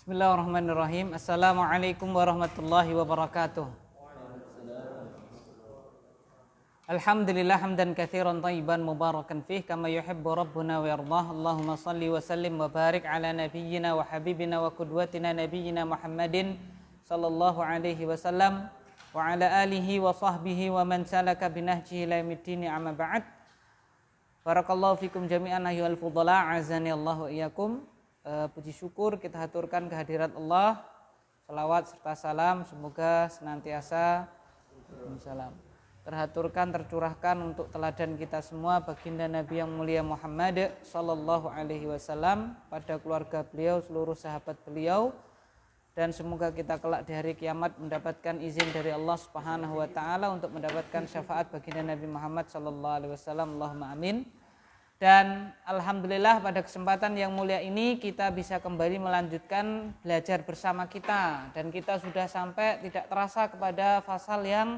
Bismillahirrahmanirrahim. Assalamualaikum warahmatullahi wabarakatuh. Alhamdulillah hamdan katsiran thayyiban mubarakan fih kama yuhibbu rabbuna wa yardah. Allahumma salli wa sallim wa barik ala nabiyyina wa habibina wa qudwatina nabiyyina Muhammadin sallallahu alaihi wasallam wa ala alihi wa sahbihi wa man salaka binahjihi ila yaumiddin, amma ba'd. Barakallahu fikum jami'an ayyuhal fudala, azani Allah wa iyyakum. Puji syukur kita haturkan kehadirat Allah, salawat serta salam semoga senantiasa terhaturkan, tercurahkan untuk teladan kita semua baginda Nabi yang mulia Muhammad sallallahu alaihi wasallam, pada keluarga beliau, seluruh sahabat beliau, dan semoga kita kelak di hari kiamat mendapatkan izin dari Allah Subhanahu wa taala untuk mendapatkan syafaat baginda Nabi Muhammad sallallahu alaihi wasallam. Allahumma amin. Dan alhamdulillah pada kesempatan yang mulia ini kita bisa kembali melanjutkan belajar bersama kita, dan kita sudah sampai tidak terasa kepada pasal yang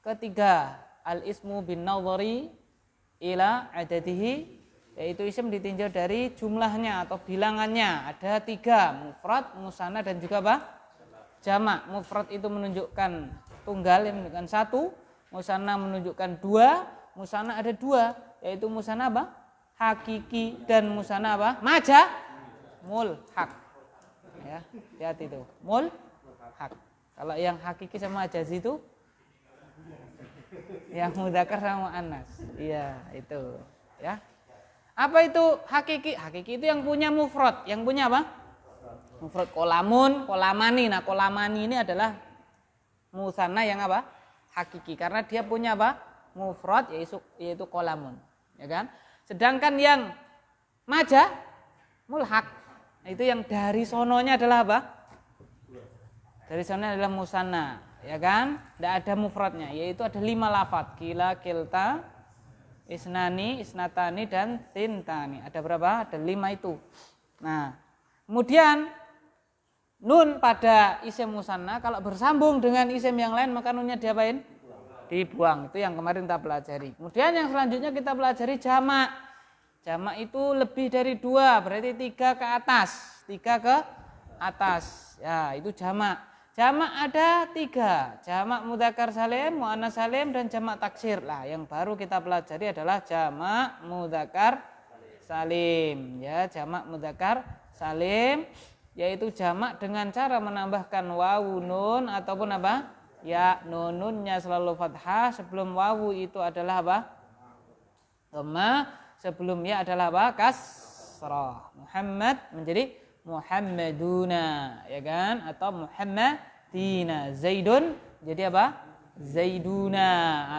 ketiga, al-ismu bin nadhari ila adadihi, yaitu isim ditinjau dari jumlahnya atau bilangannya. Ada 3, mufrad, musanna, dan juga apa? Jamak. Mufrad itu menunjukkan tunggal yang menunjukkan 1, musanna menunjukkan 2, musanna ada 2, yaitu musanna apa? Hakiki, dan musanna apa? Mulhaq. Ya, lihat itu. Mulhaq. Kalau yang hakiki sama majazi itu yang mudzakkar sama muannas. Iya, itu. Ya. Apa itu hakiki? Hakiki itu yang punya mufrad, yang punya apa? Mufrad. Qolamun, qolamani. Nah, qolamani ini adalah musanna yang apa? Hakiki, karena dia punya apa? Mufrad, yaitu qolamun, ya kan? Sedangkan yang mulhaq, itu yang dari sononya adalah apa? Dari sononya adalah musanna, ya kan? Tidak ada mufradnya, yaitu ada 5 lafadz. Kila, kilta, isnani, isnatani, dan tintani. Ada berapa? Ada 5 itu. Nah, kemudian nun pada isim musanna kalau bersambung dengan isim yang lain maka nunnya diapain? Dibuang. Itu yang kemarin kita pelajari. Kemudian yang selanjutnya kita pelajari jamak. Jamak itu lebih dari 2, berarti 3 ke atas. 3 ke atas. Ya, itu jamak. Jamak ada 3. Jamak mudzakkar salim, muannas salim, dan jamak taksir. Lah, yang baru kita pelajari adalah jamak mudzakkar salim. Ya, jamak mudzakkar salim, yaitu jamak dengan cara menambahkan wawu, nun, ataupun apa? Ya, nunnya selalu fathah, sebelum wawu itu adalah apa? Dhamma, sebelum ya adalah apa? Kasrah. Muhammad menjadi Muhammaduna, ya kan? Atau Muhammadina. Zaidun jadi apa? Zaiduna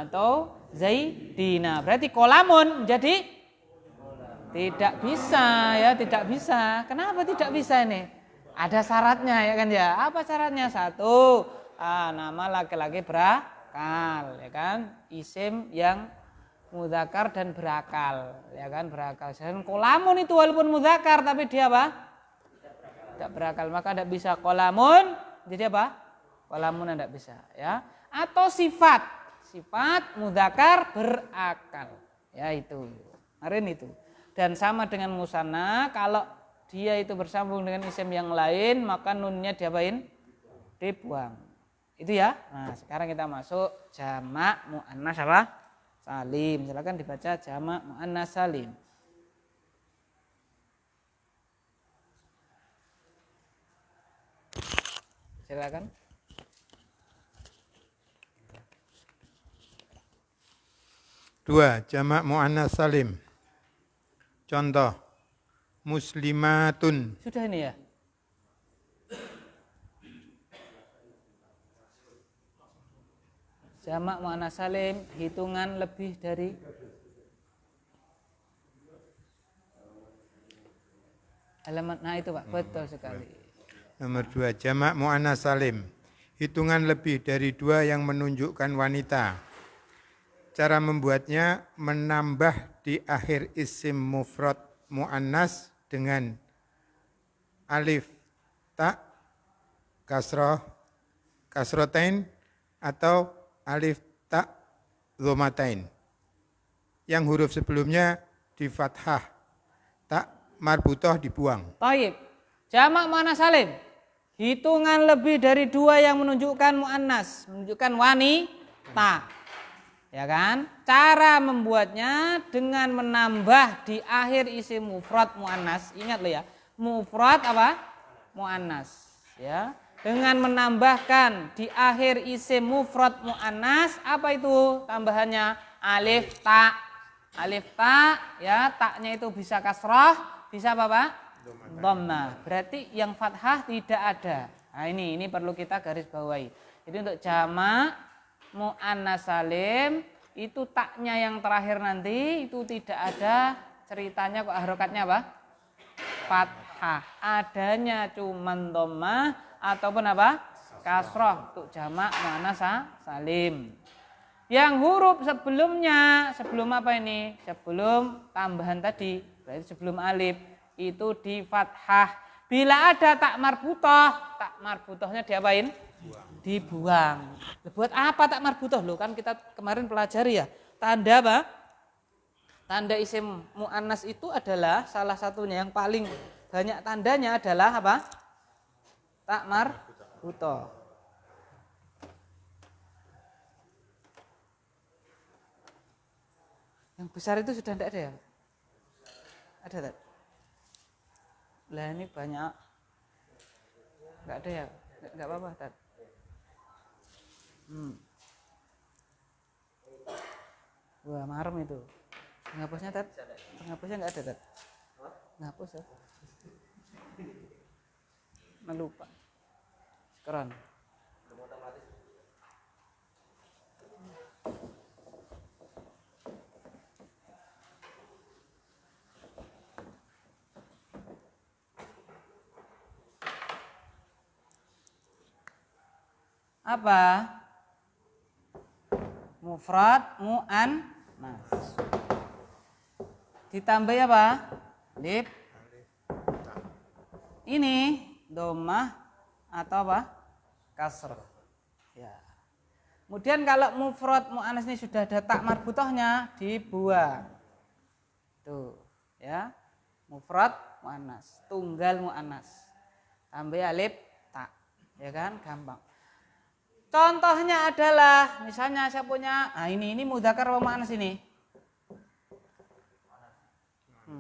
atau Zaidina. Berarti qolamun jadi tidak bisa, ya, tidak bisa. Kenapa tidak bisa ini? Ada syaratnya, ya kan ya? Apa syaratnya? 1, nama laki-laki berakal, ya kan? Isim yang mudzakkar dan berakal, ya kan? Berakal. Dan qolamun itu walaupun mudzakkar tapi dia apa? Tidak berakal, maka tidak bisa qolamun. Jadi apa? Qolamun tidak bisa, ya. Atau sifat mudzakkar berakal, ya itu. Kemarin itu. Dan sama dengan musanna, kalau dia itu bersambung dengan isim yang lain maka nunnya diapain? Dibuang. Itu ya. Nah, sekarang kita masuk jamak muannas apa? Salim. Silakan dibaca jamak muannas salim. Silakan. Dua, jamak muannas salim. Contoh, muslimatun. Sudah ini ya? Jamak muannas salim, hitungan lebih dari alamat. Nah itu Pak, betul sekali. Nomor 2, jamak muannas salim. Hitungan lebih dari 2 yang menunjukkan wanita. Cara membuatnya menambah di akhir isim mufrad muannas dengan alif ta, kasroh, kasrotain, atau alif ta dhammatain. Yang huruf sebelumnya di fathah, ta marbutoh dibuang. Taib. Jamak muannas salim. hitungan lebih dari 2 yang menunjukkan muannas, menunjukkan wanita. Ya kan? Cara membuatnya dengan menambah di akhir isim mufrad muannas. Ingat lo ya, mufrad apa? Muannas. Ya, dengan menambahkan di akhir isim mufrad muannas, apa itu tambahannya? Alif ta. Alif ta, ya, taknya itu bisa kasrah, bisa apa Pak? Dhammah. Berarti yang fathah tidak ada. Nah, ini perlu kita garis bawahi. Jadi untuk jamak muannas salim itu taknya yang terakhir nanti itu tidak ada ceritanya kok harokatnya apa? Fathah. Adanya cuman dhammah ataupun apa? Kasrah untuk jamak muannas salim. Yang huruf sebelumnya, sebelum apa ini? Sebelum tambahan tadi, berarti sebelum alif itu di fathah. Bila ada tak marbutohnya diapain? Dibuang. Buat apa tak marbutoh? Loh kan kita kemarin pelajari ya. Tanda apa? Tanda isim muannas itu adalah salah satunya yang paling banyak tandanya adalah apa? Tak marbutoh. Yang besar itu sudah tidak ada ya? Ada tak? Lah ini banyak. Enggak ada ya? Enggak apa-apa, Tat. Wah, marem itu. Penghapusnya, Tat? Penghapusnya enggak ada, Tat? Penghapus ya? Melupa. Keren. Apa? Mufrad muannas. Ditambah apa? Alif. Ini dhammah atau apa? Kasrah. Ya. Kemudian kalau mufrad muannas ini sudah ada tak marbutohnya dibuang. Tuh, ya. Mufrad muannas, tunggal muannas. Tambah alif tak. Ya kan? Gampang. Contohnya adalah, misalnya saya punya, nah ini mudzakkar apa muannas ini?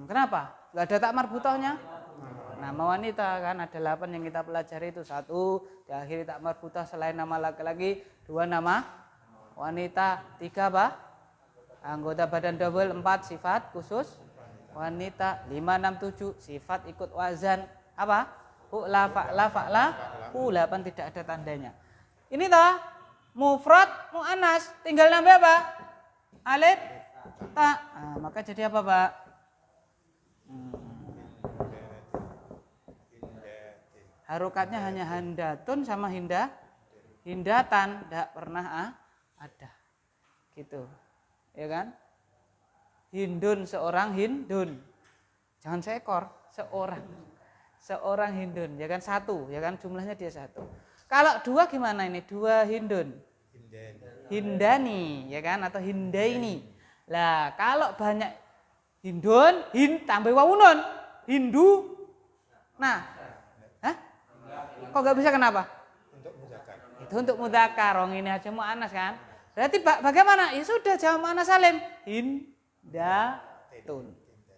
Kenapa? Gak ada tak marbutohnya? Nama wanita kan ada 8 yang kita pelajari itu. 1 diakhiri tak marbutoh selain nama laki-laki, 2 nama wanita, 3 apa? Anggota badan double, 4 sifat khusus wanita, 5, 6, 7 sifat ikut wazan apa? Fu'la, fa'la, fa'la, 8 tidak ada tandanya. Ini toh mufrad muannas, tinggal nambah apa? Alif ta. Nah, maka jadi apa, Pak? Harokatnya hanya handatun sama hindatan, tidak pernah ada. Gitu. Ya kan? Hindun, seorang hindun. Jangan seekor, seorang. Seorang hindun, ya kan 1, ya kan jumlahnya dia 1. Kalau 2 gimana ini? 2 hindun. Hindani, ya kan? Atau hindaini. Lah, kalau banyak hindun, tambah wawunun. Hindu. Nah, kok gak bisa kenapa? Untuk mudzakkar. Itu untuk mudzakkar. Rong ini aja muannas kan? Berarti bagaimana? Ya sudah jamak muannas salim. Hindatun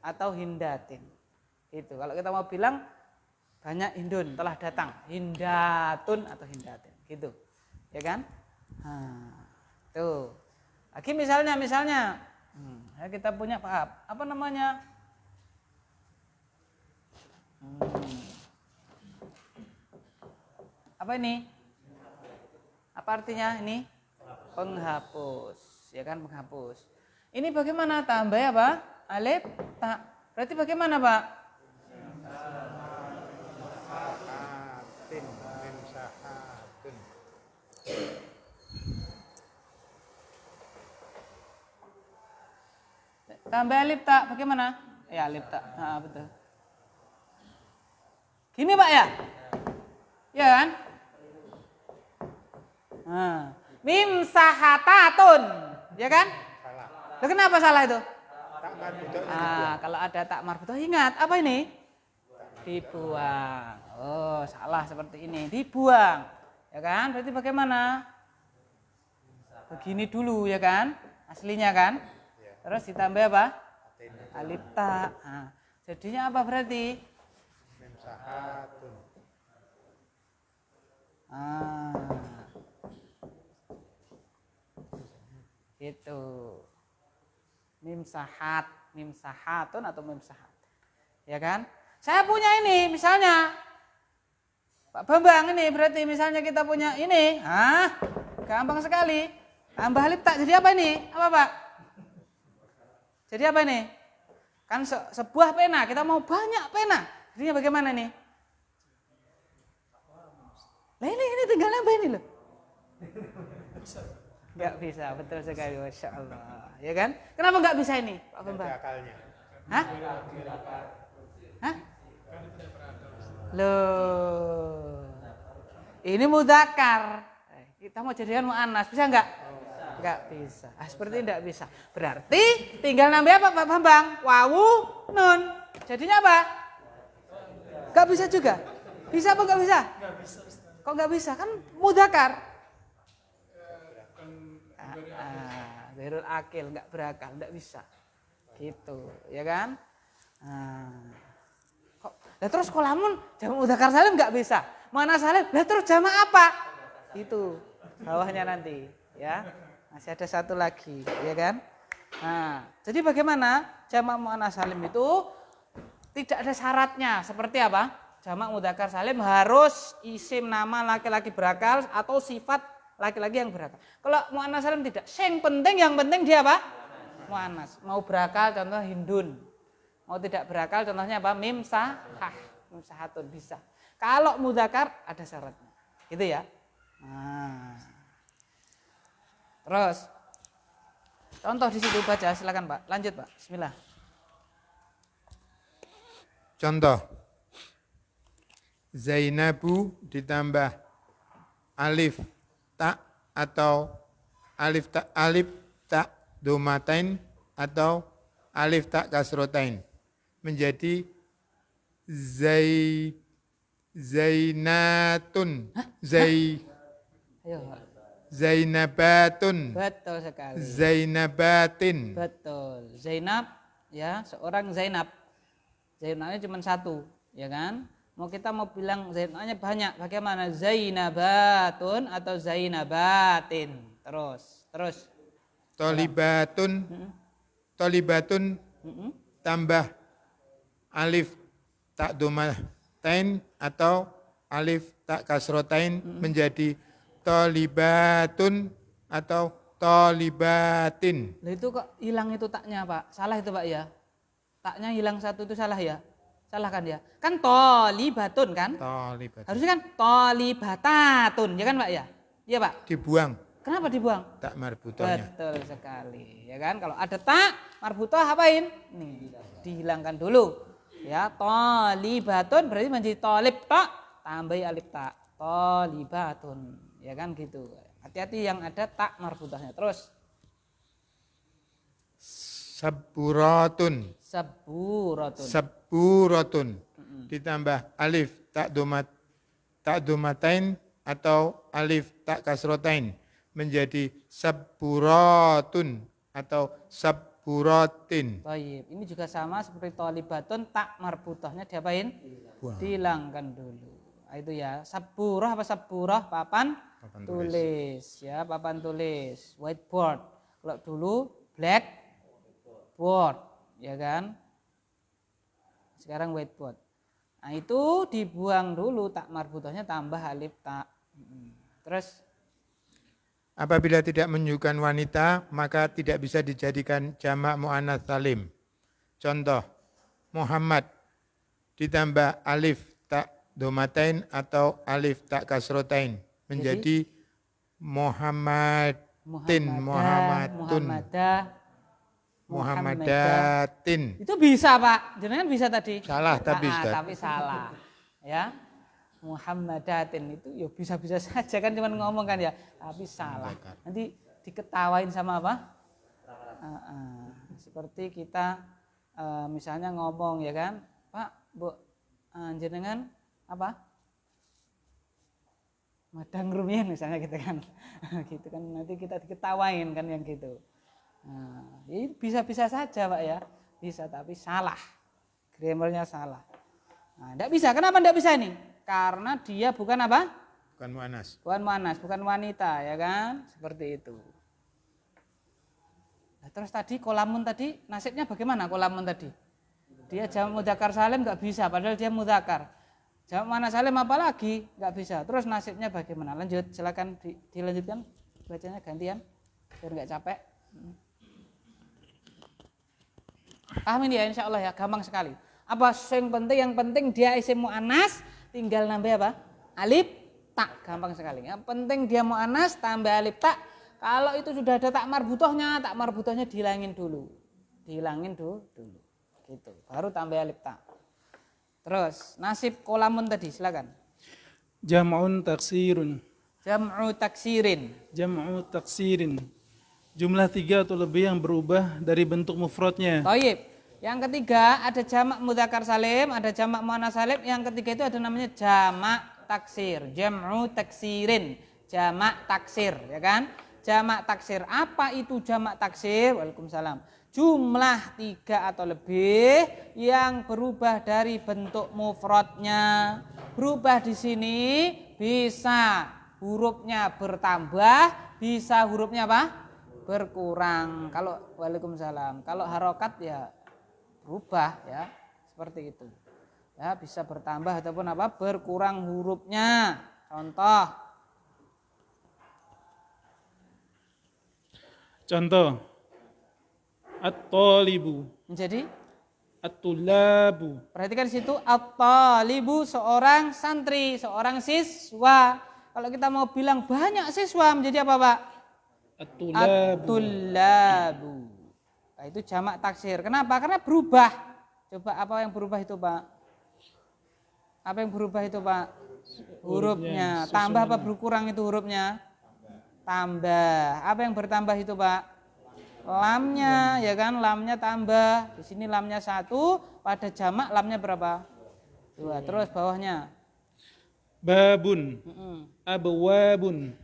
atau hindatin. Itu kalau kita mau bilang banyak hindun telah datang, hindatun atau hindatin, gitu, ya kan? Tuh. Lagi misalnya, kita punya apa namanya? Apa ini? Apa artinya ini? Penghapus, ya kan penghapus. Ini bagaimana tambah apa? Alif tak. Berarti bagaimana, Pak? Tambah alif tak, bagaimana? Ya alif tak, betul. Gini Pak ya? Ya kan? Mim sahatatun, ya kan? Salah. Loh, kenapa salah itu? Tak marbutohnya Kalau ada tak marbutoh, ingat apa ini? Dibuang. Oh, salah seperti ini. Dibuang. Ya kan? Berarti bagaimana? Begini dulu ya kan? Aslinya kan? Terus ditambah apa? Alif ta. Nah, jadinya apa berarti? Memsahatun. Gitu. Mimsahat, mimsahatun atau mimsahat. Ya kan? Saya punya ini misalnya Pak Bambang ini berarti misalnya kita punya ini. Gampang sekali. Tambah alif tak jadi apa ini? Apa Pak? Jadi apa ini? Kan sebuah pena, kita mau banyak pena. Jadinya bagaimana nih? Nah ini tinggal nambah ini loh. Gak bisa, betul sekali, Masya Allah. Ya kan? Kenapa gak bisa ini, Pak Bambang? Hah? Hah? Loh. Ini mudzakkar. Kita mau jadikan muannas, bisa enggak? Enggak bisa. Seperti ini enggak bisa. Berarti tinggal nambah apa Pak Bambang? Wawu, nun. Jadinya apa? Enggak bisa juga. Bisa apa enggak bisa? Enggak bisa. Kok enggak bisa? Kan mudzakkar. Ghairul akil, enggak berakal, enggak bisa. Gitu, ya kan? Lah terus kolamun jamak mudzakkar salim enggak bisa. Mana salim? Lah terus jamak apa? Itu bawahnya nanti, ya. Masih ada satu lagi, ya kan? Nah, jadi bagaimana jamak muannats salim itu tidak ada syaratnya. Seperti apa? Jamak mudzakkar salim harus isim nama laki-laki berakal atau sifat laki-laki yang berakal. Kalau muannats salim tidak. Yang penting dia apa? Muannats. Mau berakal contoh hindun. Mau tidak berakal contohnya apa? Mimsahah. Mimsahatun bisa. Kalau mudzakkar ada syaratnya. Gitu ya. Nah. Terus contoh di situ baca, silakan Pak. Lanjut Pak. Bismillah. Contoh. Zainabu ditambah alif ta atau alif ta domatain atau alif ta kasrotain menjadi zainatun. Ayo. Zainabatun. Betul sekali. Zainabatin. Betul. Zainab ya, seorang Zainab. Zainabnya cuma satu, ya kan? Kita mau bilang Zainabnya banyak. Bagaimana? Zainabatun atau Zainabatin. Terus. Tolibatun. Tolibatun tambah alif tak domatain atau alif tak kasrotain menjadi tolibatun atau tolibatin. Lah itu kok hilang itu taknya Pak? Salah itu Pak ya? Taknya hilang satu itu salah ya? Salah kan ya? Kan tolibatun kan? Tolibatun. Harusnya kan tolibatatun, ya kan Pak ya? Iya Pak? Dibuang. Kenapa dibuang? Tak marbutohnya. Betul sekali, ya kan? Kalau ada tak marbutoh apain? Nih, dihilangkan dulu. Ya, tolibatun berarti menjadi tolib tak, tambahi alif tak. Tolibatun, ya kan gitu. Hati-hati yang ada tak marbutohnya. Terus Saburatun. Saburatun. Ditambah alif tak domatain atau alif tak kasrotain menjadi saburatun atau saburatin. Baik, ini juga sama seperti tolibatun tak marbutohnya diapain? Dihilangkan dulu. Nah, itu ya, saburah apa saburah? Papan tulis. Ya, papan tulis, whiteboard. Kalau dulu blackboard, ya kan? Sekarang whiteboard. Nah, itu dibuang dulu tak marbutohnya tambah alif tak. Terus apabila tidak menunjukkan wanita, maka tidak bisa dijadikan jamak muannats salim. Contoh, Muhammad ditambah alif tak domatain atau alif tak kasrotain menjadi Muhammadin, Muhammadun, Muhammadatin. Itu bisa Pak, jenengan bisa tadi. Salah tapi tapi salah. Ya. Muhammadatin itu ya bisa-bisa saja kan cuman ngomong kan ya, tapi salah. Nanti diketawain sama apa? Seperti kita misalnya ngomong ya kan, Pak, Bu, jenengan apa? Madang rumiyin misalnya gitu kan. Gitu kan nanti kita diketawain kan yang gitu. Nah, ini bisa-bisa saja Pak ya. Bisa tapi salah. Grammarnya salah. Nah, enggak bisa. Kenapa enggak bisa ini? Karena dia bukan apa? Bukan mu'anas. Bukan muannas, bukan wanita, ya kan? Seperti itu. Nah, terus tadi kolamun tadi nasibnya bagaimana kolamun tadi? Dia jamak mudzakkar salim enggak bisa padahal dia mudzakkar. Jamak muannas salim apalagi enggak bisa. Terus nasibnya bagaimana? Lanjut, silakan dilanjutkan bacanya gantian biar enggak capek. Paham ini ya insyaallah ya, gampang sekali. Apa yang penting? Yang penting dia isim muannas tinggal nambah apa? Alif tak, gampang sekali. Yang penting dia muannas tambah alif tak. Kalau itu sudah ada tak marbutohnya dihilangin dulu. Dihilangin dulu. Gitu. Baru tambah alif tak. Terus nasib kolamun tadi silakan. Jam'un taksirun. Jam'u taksirin. Jam'u taksirin. Jumlah 3 atau lebih yang berubah dari bentuk mufradnya. Thayyib. Yang ketiga ada jamak mudzakkar salim, ada jamak muannas salim. Yang ketiga itu ada namanya jamak taksir. Jam'u taksirin. Jamak taksir, ya kan? Jamak taksir. Apa itu jamak taksir? Waalaikumsalam. Jumlah 3 atau lebih yang berubah dari bentuk mufradnya. Berubah di sini bisa hurufnya bertambah, bisa hurufnya apa? Berkurang. Kalau waalaikumsalam. Kalau harokat ya berubah ya, seperti itu. Ya, bisa bertambah ataupun apa? Berkurang hurufnya. Contoh. At-talibu. Menjadi At-tullabu. perhatikan di situ at-talibu seorang santri, seorang siswa. Kalau kita mau bilang banyak siswa menjadi apa, Pak? At-tullabu. At-tullabu. Nah, itu jamak taksir. Kenapa? Karena berubah. Coba apa yang berubah itu, Pak? Apa yang berubah itu, Pak? Hurufnya. Tambah apa berkurang itu hurufnya? Tambah. Apa yang bertambah itu, Pak? Lamnya, ya kan? Lamnya tambah. Di sini lamnya 1, pada jamak lamnya berapa? 2. Terus bawahnya. Babun. Abwabun.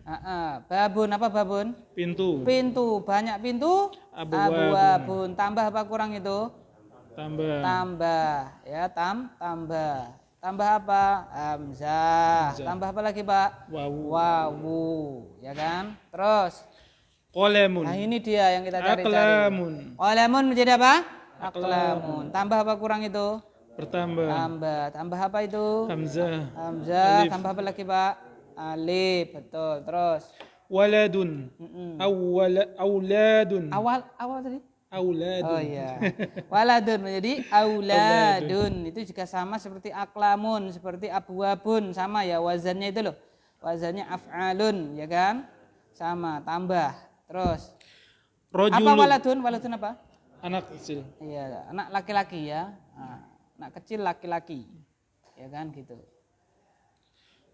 Babun, apa babun? Pintu. Pintu, banyak pintu. Abwabun. Tambah apa kurang itu? Tambah. Tambah, ya tambah. Tambah apa? Hamzah. Tambah apa lagi, Pak? Wawu, ya kan? Terus. Qalamun. Nah, ini dia yang kita cari-cari. Aqlamun. Qalamun menjadi apa? Aqlamun. Tambah apa kurang itu? Bertambah. Tambah apa itu? Hamzah. Hamzah. Tambah apa lagi, Pak? Alif, betul. Terus Waladun. Auladun. awal tadi? Auladun. Oh iya. Waladun menjadi auladun. Itu juga sama seperti aklamun, seperti abwabun, sama ya wazannya itu loh. Wazannya af'alun, ya kan? Sama, tambah. Terus Rajulun. apa waladun? Waladun apa? Anak kecil. Iya, anak laki-laki ya. Nah, anak kecil laki-laki. Ya kan gitu.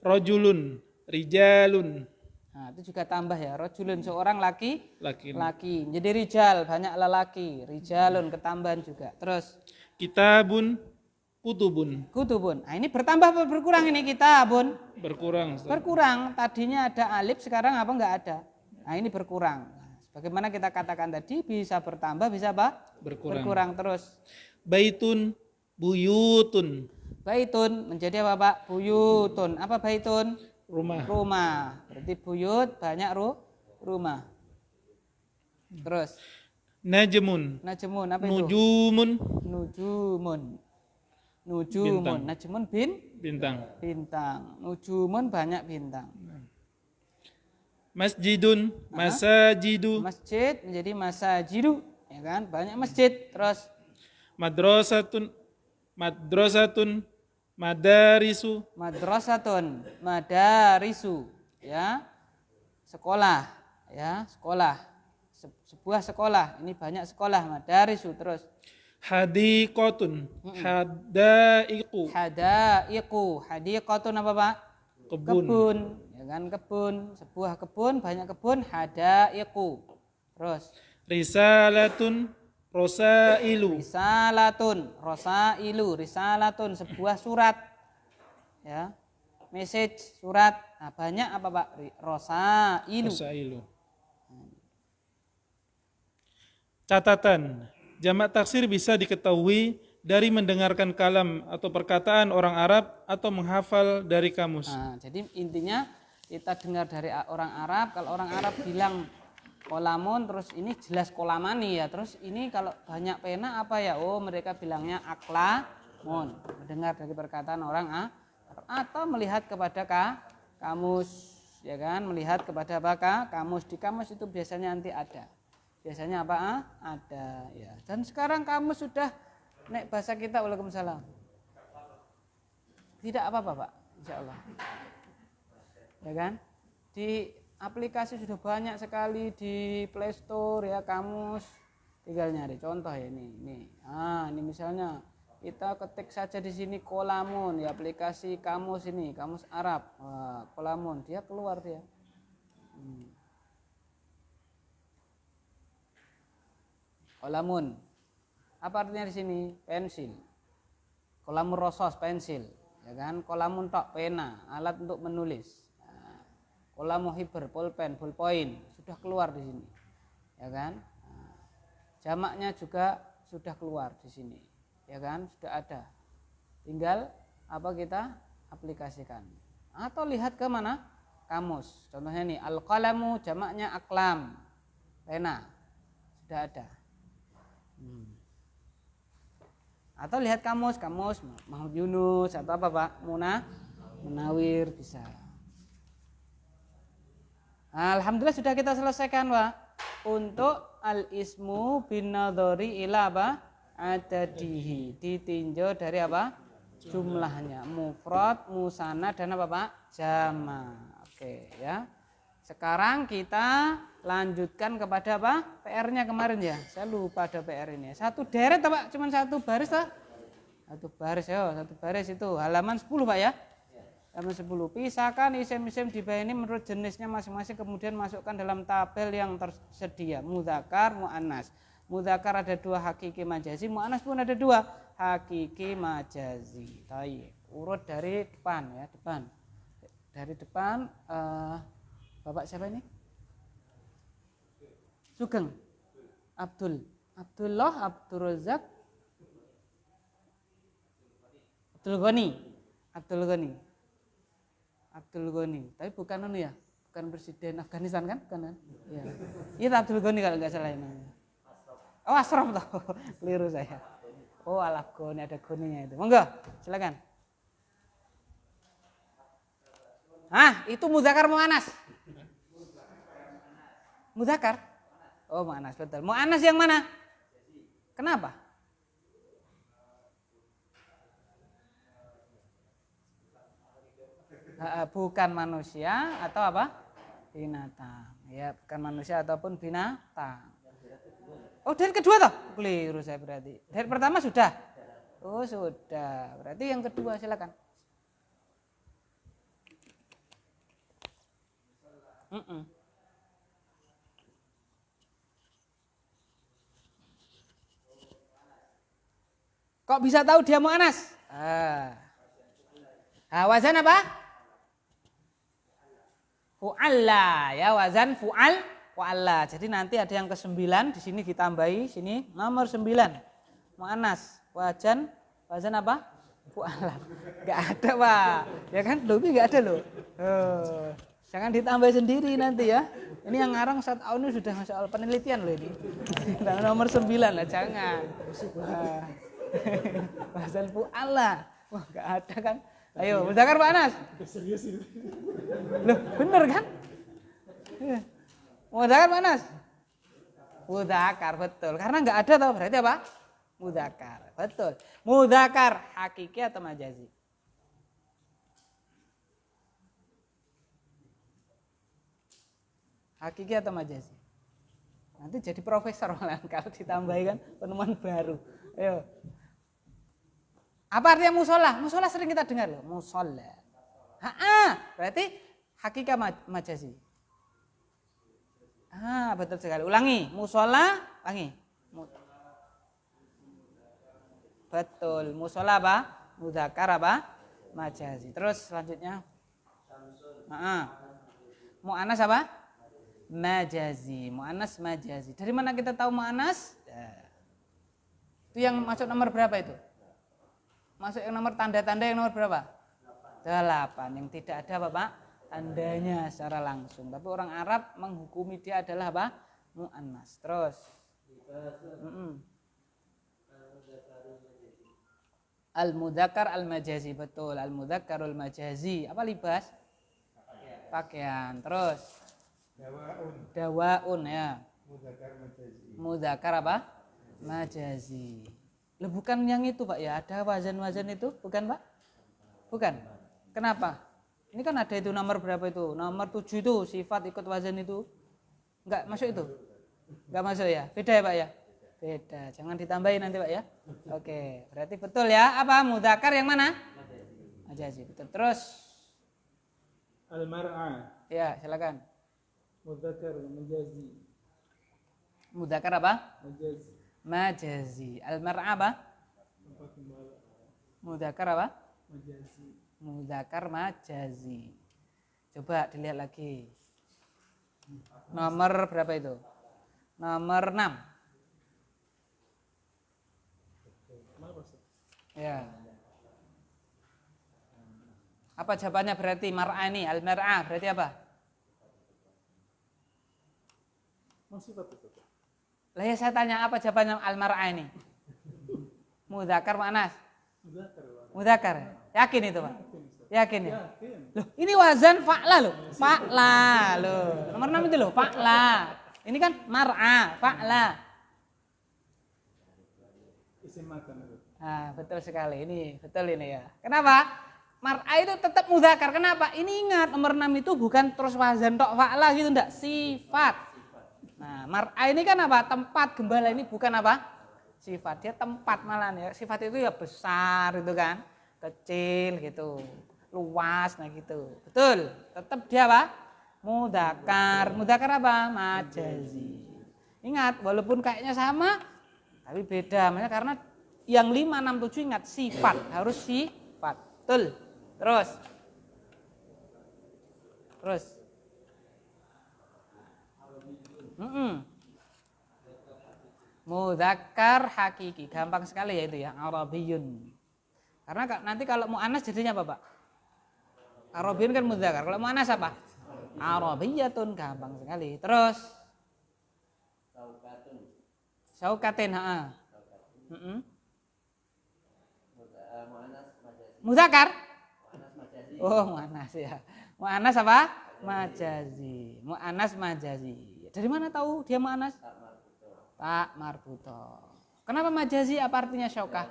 Rajulun. Rijalun. Nah, itu juga tambah ya. Rajulun seorang laki. Laki. Jadi rijal, banyak lelaki. Rijalun ketambahan juga. Terus Kitabun. Kutubun. kutubun. Nah, ini bertambah apa berkurang ini kitabun? Berkurang. Ustaz. Berkurang. Tadinya ada alif, sekarang apa enggak ada. Nah, ini berkurang. Bagaimana kita katakan tadi, bisa bertambah, bisa apa? Berkurang terus. Baitun. Buyutun. Baitun menjadi apa, Pak? Buyutun. Apa baitun? Rumah. Berarti buyut banyak rumah. Terus Najmun. najmun apa itu? Nujumun. Nujumun. Najmun Bintang. bintang. Nujumun banyak bintang. Masjidun. Masajidu. Masjid menjadi masajidu, ya kan? Banyak masjid. Terus Madrasatun. Madarisu. madrasatun, madarisu, ya. Sekolah, ya, sekolah. Sebuah sekolah. Ini banyak sekolah, madarisu. Terus Hadiqatun. Hadaiqu. hadiqatun apa, Pak? Kebun. Kebun, ya kan? Kebun, sebuah kebun, banyak kebun, hadaiqu. Terus Risalatun. Rosailu. risalatun, rosailu, risalatun sebuah surat. Ya. message, surat. Nah, banyak apa Pak? Rosailu. Rosailu. Catatan, jamak taksir bisa diketahui dari mendengarkan kalam atau perkataan orang Arab atau menghafal dari kamus. Nah, jadi intinya kita dengar dari orang Arab, kalau orang Arab bilang kolamun, terus ini jelas kolamani ya, terus ini kalau banyak pena apa ya? Oh, mereka bilangnya aklamun. Mendengar dari perkataan orang Arab atau melihat kepada kamus, ya kan? Melihat kepada apa? Kamus. Di kamus itu biasanya nanti ada. Biasanya apa? Ada ya. Dan sekarang kamus sudah naik bahasa kita. Waalaikumsalam. Tidak apa-apa Pak, insya Allah. Ya kan? Di aplikasi sudah banyak sekali di Play Store ya, kamus. Tinggal nyari contoh ya ini. Ini misalnya kita ketik saja di sini kolamun, ya aplikasi kamus ini, kamus Arab. Kolamun, dia keluar dia. Kolamun. Apa artinya di sini? Pensil. Kolamun rosos, pensil. Ya kan? Kolamun tok, pena, alat untuk menulis. Kolamun hiber, pulpen, ballpoint, sudah keluar di sini. Ya kan? Jamaknya juga sudah keluar di sini. Ya kan? Sudah ada. Tinggal apa kita aplikasikan. Atau lihat ke mana? Kamus. Contohnya nih, al-qalamu jamaknya aklam. Pena. Sudah ada. Atau lihat kamus Muhammad Yunus atau apa Pak? Munawir bisa. Alhamdulillah sudah kita selesaikan Pak. Untuk al-ismu bin nadhari ila apa? Adadihi, ditinjau dari apa? Jumlahnya, mufrad, musanna dan apa Pak? Jama'. Oke ya. Sekarang kita lanjutkan kepada apa? PR-nya kemarin ya. Saya lupa ada PR ini. Satu deret Pak, cuma satu baris lah. Satu baris ya, satu baris itu halaman 10 Pak ya. Halaman 10. Pisahkan isim-isim di bawah ini menurut jenisnya masing-masing, kemudian masukkan dalam tabel yang tersedia. Mudzakkar, muannas. Mudzakkar ada 2 hakiki majazi, muannas pun ada 2 hakiki majazi. Baik. Urut dari depan ya, depan. Dari depan Bapak siapa ini? Sugeng. Abdullah, Abdul Razak, Abdul Ghani. Tapi bukan ya, bukan presiden Afghanistan kan? Bukan kan? Iya. Itu Abdul Ghani kalau nggak salah ini. Oh, Ashraf toh. Keliru saya. Oh, Al-Afghani ada Ghaninya itu. Monggo, silakan. Itu mudzakkar muannas. Mudzakkar? Oh, muannas betul. Muannas yang mana? Kenapa? Bukan manusia atau apa? Binatang. Ya, bukan manusia ataupun binatang. Oh, dari kedua toh? Keliru saya berarti. Dari pertama sudah? Oh, sudah. Berarti yang kedua silakan. Kok bisa tahu dia muannas? Wazan apa? Fu'alla ya, wazan fu'alla. Jadi nanti ada yang ke-9 di sini ditambahi sini nomor 9. Muannas. Wazan apa? Fu'alla. Enggak ada, Pak. Ya kan? Lebih enggak ada loh. Jangan ditambah sendiri nanti ya. Ini yang ngarang Ustaz Aun sudah soal penelitian loh ini. Nomor 9 lah, jangan. Wazan fu'alla. Wah, enggak ada kan? Ayo, mudzakkar Pak Anas. Serius itu. Loh, bener kan? Mudzakkar Pak Anas. Mudzakkar betul. Karena enggak ada tahu berarti apa? Mudzakkar. Betul. Mudzakkar hakiki atau majazi? Hakiki atau majazi? Nanti jadi profesor malah kalau ditambahi kan penemuan baru. Ayo. Apa artinya musola? Musola sering kita dengar loh, musola. Berarti hakika majazi. Betul sekali. Ulangi, musola, ulangi. Betul, musola apa? Mudzakkar apa? Majazi. Terus selanjutnya Mu'annas apa? Majazi. Mu'annas majazi. Dari mana kita tahu mu'annas? Itu yang masuk nomor berapa itu? Masuk yang nomor tanda-tanda yang nomor berapa? 8. Yang tidak ada apa Pak? Tandanya secara langsung. Tapi orang Arab menghukumi dia adalah apa? Mu'annas. Terus. Al-mudzakkar al-majazi. Betul. Al-mudzakkarul majazi. Apa libas? Pakaian. Terus. Dawaun ya. Mudzakkar apa? Majazi. Loh, bukan yang itu Pak ya, ada wazan-wazan itu, bukan Pak? Bukan. Kenapa? Ini kan ada itu nomor berapa itu? Nomor 7 itu sifat ikut wazan itu. Enggak masuk itu? Enggak masuk ya? Beda ya Pak ya? Beda. Jangan ditambahin nanti Pak ya. Oke, berarti betul ya. Apa? Mudzakkar yang mana? Majazi. Betul. Terus Al-mar'a. ya, silakan. Mudzakkar majazi. Mudzakkar apa? Majazi. Majazi. Al-mar'a apa? Mudzakkar apa? Majazi. Mudzakkar majazi. Coba dilihat lagi. Nomor berapa itu? Nomor 6. Ya. Apa jawabannya berarti mar'a ini? Al-mar'a berarti apa? Lah ya saya tanya apa jawabannya al-mar'a ini? Mudzakkar mu'annas? Mudzakkar. Yakin itu Pak? Yakin ya? Loh, ini wazan fa'la loh. Fa'la loh. Nomor 6 itu loh, fa'la. Ini kan mar'a, fa'la. Nah, betul sekali. Ini betul ini ya. Kenapa? Mar'a itu tetap mudzakkar. Kenapa? Ini ingat nomor 6 itu bukan terus wazan tok fa'la gitu enggak, sifat. Nah, mar'a ini kan apa? Tempat gembala ini bukan apa? Sifat. Dia tempat malah ya. Sifat itu ya besar itu kan. Kecil gitu. Luas nah gitu. Betul. Tetap dia apa? Mudzakkar. Mudzakkar apa? Majazi. Ingat walaupun kayaknya sama tapi beda. Makanya karena yang 5, 6, 7 ingat sifat. Harus sifat. Betul. Terus. Mudzakkar hakiki. Gampang sekali ya itu ya. Arabiyun. Karena nanti kalau mu'annas jadinya apa Pak? Arabiyun kan mudzakkar. Kalau mu'annas apa? Arabiyatun. Gampang sekali. Terus. Syaukatin. Mudzakkar? Oh, mu'annas ya. Mu'annas apa? Majazi. Mu'annas majazi. Dari mana tahu dia mu'annas? Tak marbuto. Kenapa majazi? Apa artinya syaukah?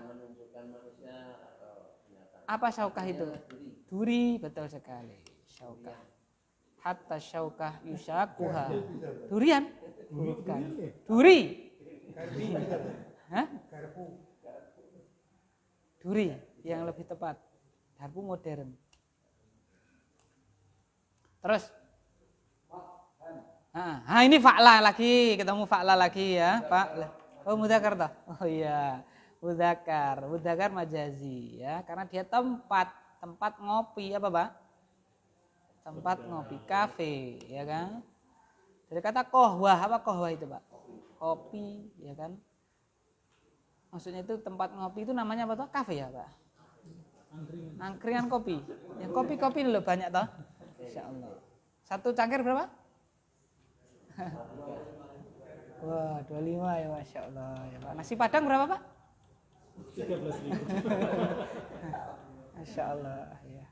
Apa syaukah itu? Duri, betul sekali. Syaukah. Hatta syaukah yusyakuha. Durian? Bukan. Duri. Hah? Duri yang lebih tepat. Garpu modern. Terus. Nah, ini fa'la lagi, ketemu fa'la lagi ya, fa'la. Oh, mudzakkar toh? Oh iya, mudzakkar majazi ya, karena dia tempat ngopi apa, Pak? Tempat ngopi, kafe, ya kan? Dari kata kohwah, apa kohwah itu, Pak? Kopi, ya kan? Maksudnya itu tempat ngopi itu namanya apa toh? Kafe ya, Pak? Angkringan kopi. Yang kopi-kopi loh banyak toh? Insyaallah. Satu cangkir berapa? Wah, 25 ya, Masya Allah ya, Pak. Nasi Padang berapa, Pak? 13.000. Masya Allah ya.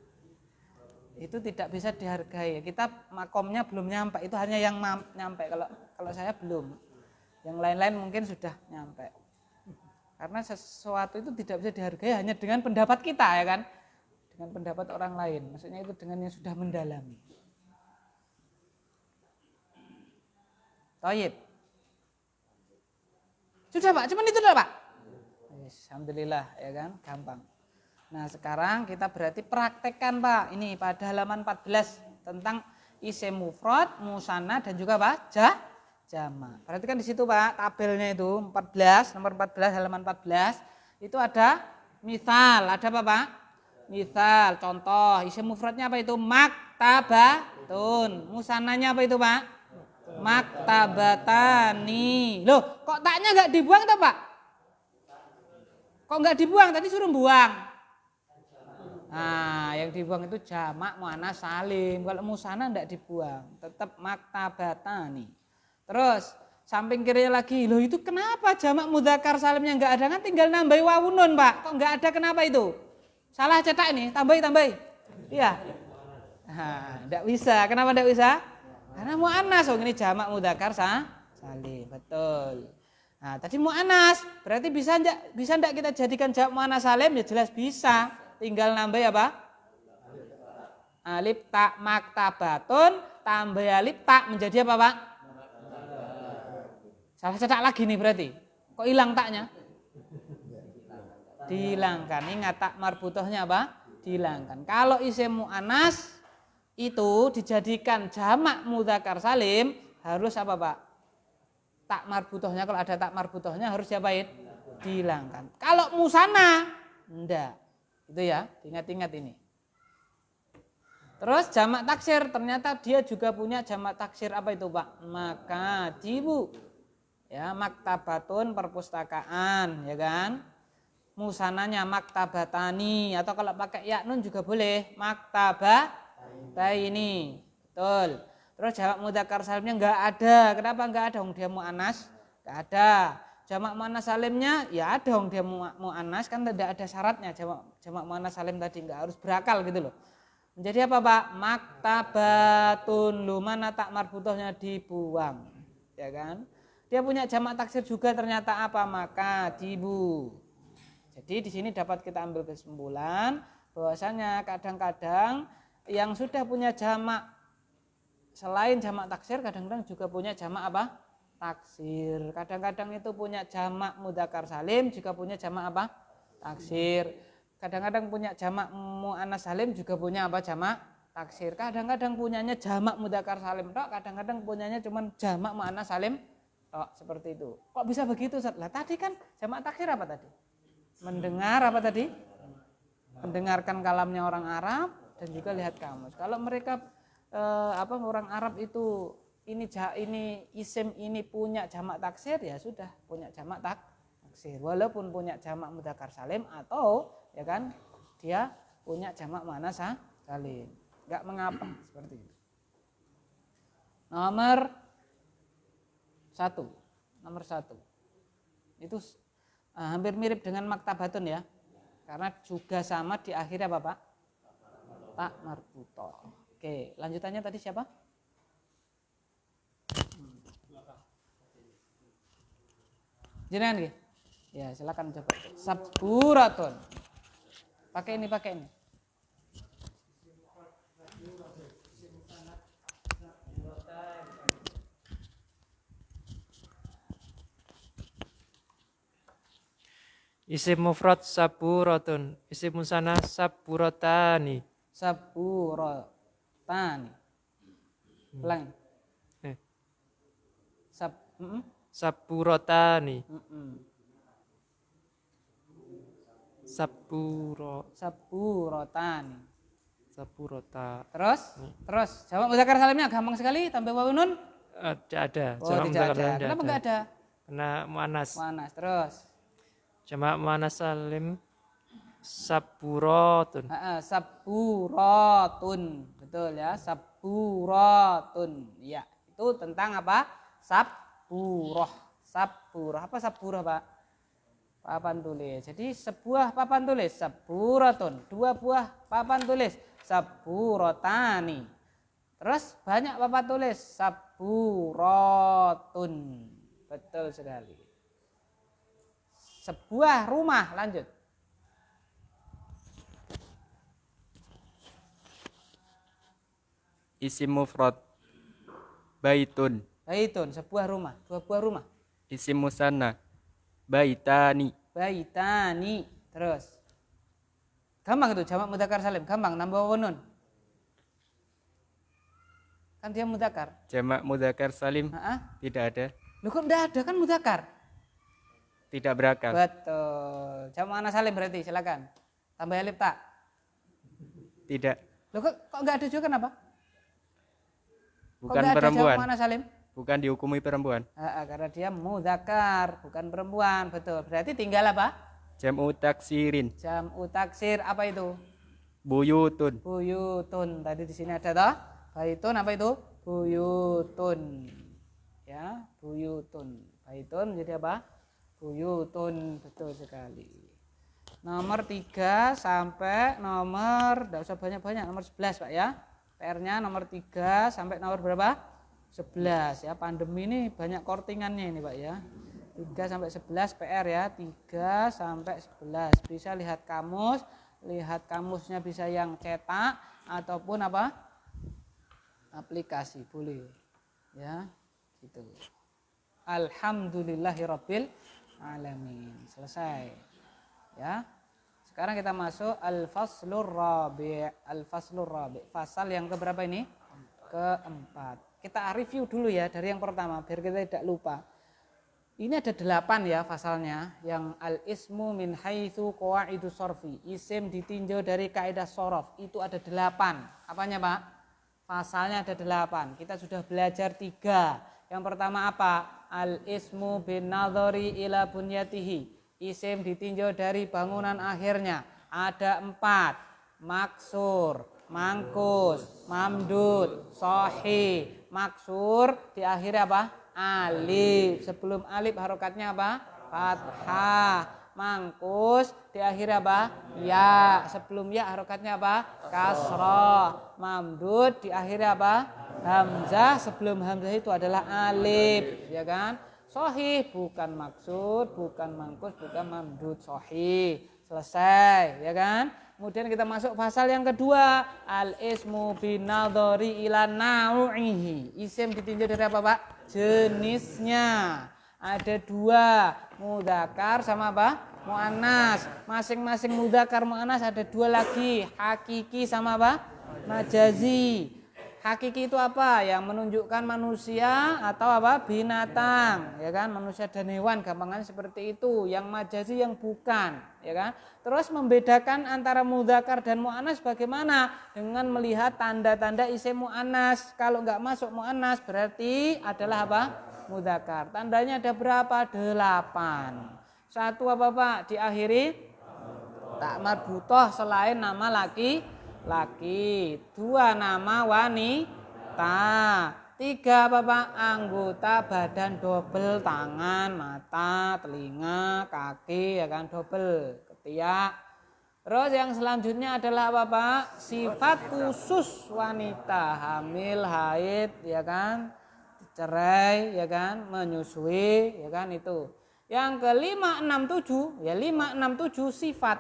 Itu tidak bisa dihargai. Kita makomnya belum nyampe. Itu hanya yang nyampe. Kalau saya belum. Yang lain-lain mungkin sudah nyampe. Karena sesuatu itu tidak bisa dihargai hanya dengan pendapat kita ya kan. Dengan pendapat orang lain. Maksudnya itu dengan yang sudah mendalami. Thayyib. Sudah Pak, cuman itu dah Pak. Alhamdulillah ya kan, gampang. Nah sekarang kita berarti praktekkan Pak. Ini pada halaman 14 tentang isim mufrad, musanna dan juga Pak jama. Perhatikan di situ Pak, tabelnya itu 14, nomor 14 halaman 14 itu ada misal, ada apa Pak? Misal, contoh, isim mufradnya apa itu? Maktabatun. Musananya apa itu, Pak? Maktabatani. Loh, kok taknya nggak dibuang toh, Pak? Kok nggak dibuang? Tadi suruh buang. Nah, yang dibuang itu jamak muannats salim. Kalau musanna nggak dibuang, tetap maktabatani. Terus samping kirinya lagi, loh itu kenapa jamak mudzakkar salimnya nggak ada? Kan tinggal nambahi wawun nun, Pak. Kok nggak ada, kenapa itu? Salah cetak ini, tambahi. Iya. Nah, enggak bisa. Kenapa enggak bisa? Karena muannas. Oh, ini jamak mudzakkar salim. Betul. Nah, tadi muannas, berarti bisa enggak kita jadikan jamak muannas salim? Ya jelas bisa. Tinggal nambahi apa? Alif ta maktabatun, tambah alif ta menjadi apa, Pak? Salah cetak lagi nih berarti. Kok hilang taknya? Dihilangkan. Ingat tak marbutohnya apa? Dihilangkan. Kalau isim muannas itu dijadikan jamak mudzakkar salim harus apa, Pak? Tak marbutohnya, kalau ada tak marbutohnya harus diapain? Dihilangkan. Kalau musanna enggak. Itu ya, ingat-ingat ini. Terus jamak taksir, ternyata dia juga punya jamak taksir apa itu, Pak? Makatibu. Ya, maktabatun perpustakaan, ya kan? Musananya maktabatani, atau kalau pakai ya nun juga boleh, maktabataini. Betul. Terus jamak mudzakkar salimnya enggak ada. Kenapa enggak ada? Dia muannas, enggak ada. Jamak muannas salimnya ya ada, dia muannas, kan tidak ada syaratnya. Jamak muannas salim tadi enggak harus berakal gitu loh. Menjadi apa, Pak? Maktabatun, lu mana tak marbutohnya dibuang, ya kan? Dia punya jamak taksir juga ternyata apa? Makatibu. Jadi di sini dapat kita ambil kesimpulan bahwasanya kadang-kadang yang sudah punya jamak selain jamak taksir, kadang-kadang juga punya jamak apa? Taksir. Kadang-kadang itu punya jamak mudzakkar salim, juga punya jamak apa? Taksir. Kadang-kadang punya jamak muannats salim, juga punya apa? Jamak taksir. Kadang-kadang punyanya jamak mudzakkar salim tok, kadang-kadang punyanya cuma jamak muannats salim tok, seperti itu. Kok bisa begitu, Ustaz? Lah tadi kan jamak taksir apa tadi? Mendengar apa tadi? Mendengarkan kalamnya orang Arab dan juga lihat kamus. Kalau mereka orang Arab itu ini isim ini punya jamak taksir, ya sudah punya jamak taksir. Walaupun punya jamak mudzakkar salim atau ya kan dia punya jamak muannats salim. Enggak mengapa seperti itu. Nomor 1. Itu hampir mirip dengan maktabatun ya. Karena juga sama di akhir apa, Pak? Tak marbutoh. Oke, lanjutannya tadi siapa? Jenengan nggih? Ya, silakan coba. Saburatun. Pakai ini. Isim mufrad saburatun, isim musanna saburatani. Saburotani. Ulang. Saburatani. Saburotani. Saburota. Terus jamak mudzakkar salimnya gampang sekali, tambah wawun nun. Tidak ada. Oh, tidak ada. Kenapa enggak ada? Karena muannas. Terus Jamak muannas salim saburatun. Saburatun. Betul ya, saburatun. Ya, itu tentang apa? Saburoh. Apa saburoh, Pak? Papan tulis. Jadi sebuah papan tulis, saburatun. 2 buah papan tulis, saburotani. Terus banyak papan tulis, saburotun. Betul sekali. Sebuah rumah, lanjut. Isim mufrad baitun. Baitun, sebuah rumah, 2 buah rumah. Isim musanna baitani. Terus gampang itu jamak mudzakkar salim, gampang nambah wawun nun. Kan dia mudzakkar. Jamak mudzakkar salim tidak ada. Loh kok enggak ada, kan mudzakkar? Tidak berakal. Betul. Jamak muannats salim berarti, silakan. Tambah alif tak. Tidak. Loh kok nggak ada juga kenapa? Kok Bukan nggak ada jamak perempuan. muannas salim? Bukan dihukumi perempuan. Karena dia mudzakar, bukan perempuan, betul. Berarti tinggal apa? Jam'u taksirin. Jam'u taksir, apa itu? Buyutun. Buyutun. Tadi di sini ada toh? Baitun apa itu? Buyutun. Ya, buyutun. Baitun jadi apa? Buyutun, betul sekali. Nomor 3 sampai nomor, enggak usah banyak-banyak, nomor 11 Pak ya. PR-nya nomor 3 sampai nomor berapa? 11 ya. Pandemi ini banyak kortingannya ini Pak ya. 3 sampai 11 PR ya. 3 sampai 11. Bisa lihat kamus, lihat kamusnya bisa yang cetak ataupun apa? Aplikasi boleh. Ya, gitu. Alhamdulillahirabbil alamin. Selesai. Ya. Sekarang kita masuk al-faslur rabi'. Al-faslur rabi'. Fasal yang keberapa ini? Keempat. Kita review dulu ya dari yang pertama biar kita tidak lupa. Ini ada 8 ya fasalnya. Yang al-ismu min haitsu qawaidu sorfi. Isim ditinjau dari kaidah sorof. Itu ada 8. Apanya Pak? Fasalnya ada 8. Kita sudah belajar 3. Yang pertama apa? Al-ismu bin nadhari ila bunyatihi. Isim ditinjau dari bangunan akhirnya. Ada 4. Maksur, mangkus, mamdud, sahih. Maksur di akhir apa? Alif. Sebelum alif harokatnya apa? Fathah. Mangkus di akhir apa? Ya. Sebelum ya harokatnya apa? Kasrah. Mamdud di akhir apa? Hamzah. Sebelum hamzah itu adalah alif, ya kan? Sahih, bukan maksud, bukan mangkus, bukan mamdud, sahih. Selesai, ya kan? Kemudian kita masuk pasal yang kedua, al-ismu binadhari ila nau'ihi. Isim ditinjau dari apa, Pak? Jenisnya. Ada 2, mudzakkar sama apa? Muannas. Masing-masing mudzakkar muannas ada 2 lagi, hakiki sama apa? Majazi. Hakiki itu apa? Yang menunjukkan manusia atau apa? Binatang, ya kan? Manusia dan hewan, gampangannya seperti itu. Yang majazi yang bukan, ya kan? Terus membedakan antara mudzakkar dan muannas bagaimana? Dengan melihat tanda-tanda isim muannas. Kalau enggak masuk muannas berarti adalah apa? Mudzakkar. Tandanya ada berapa? 8. 1 apa Pak? Diakhiri tak marbutoh selain nama laki-laki. 2 nama wanita. 3 apa Pak? Anggota badan double, tangan, mata, telinga, kaki, ya kan, double, ketiak. Terus yang selanjutnya adalah apa Pak? Sifat khusus wanita, hamil, haid, ya kan, cerai, ya kan, menyusui, ya kan, itu. Yang ke-5, 6, 7, ya 5, 6, 7 sifat.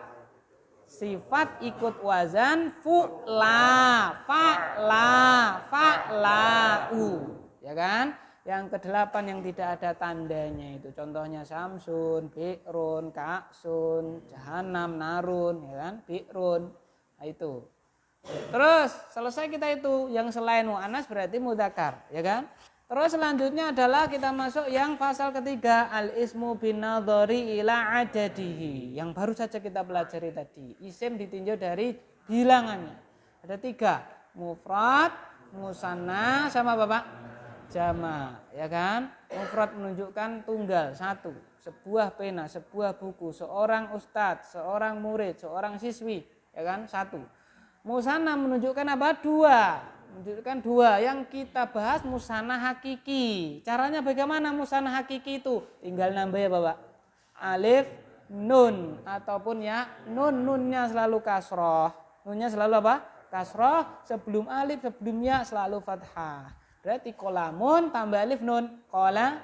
Sifat ikut wazan fu'la, fa'la, fa'la'u, ya kan? Yang ke-8 yang tidak ada tandanya itu contohnya samsun, bi'run, ka'sun, jahannam, narun, ya kan? Bi'run. Nah, itu. Terus selesai kita itu, yang selain muannas berarti mudzakkar, ya kan? Terus selanjutnya adalah kita masuk yang pasal ketiga, al-ismu binadhari ila adadihi. Yang baru saja kita pelajari tadi. Isim ditinjau dari bilangannya. Ada 3, mufrad, musanna, sama apa Pak? Jama, ya kan? Mufrad menunjukkan tunggal, 1. Sebuah pena, sebuah buku, seorang ustadz, seorang murid, seorang siswi, ya kan? 1. Musanna menunjukkan apa? 2. Menunjukkan 2. Yang kita bahas musanna hakiki. Caranya bagaimana musanna hakiki itu? Tinggal nambah ya Bapak. Alif, nun, ataupun ya nun, nunnya selalu kasroh. Nunnya selalu apa? Kasroh. Sebelum alif, sebelum ya selalu fathah. Berarti kolamun tambah alif nun. Kola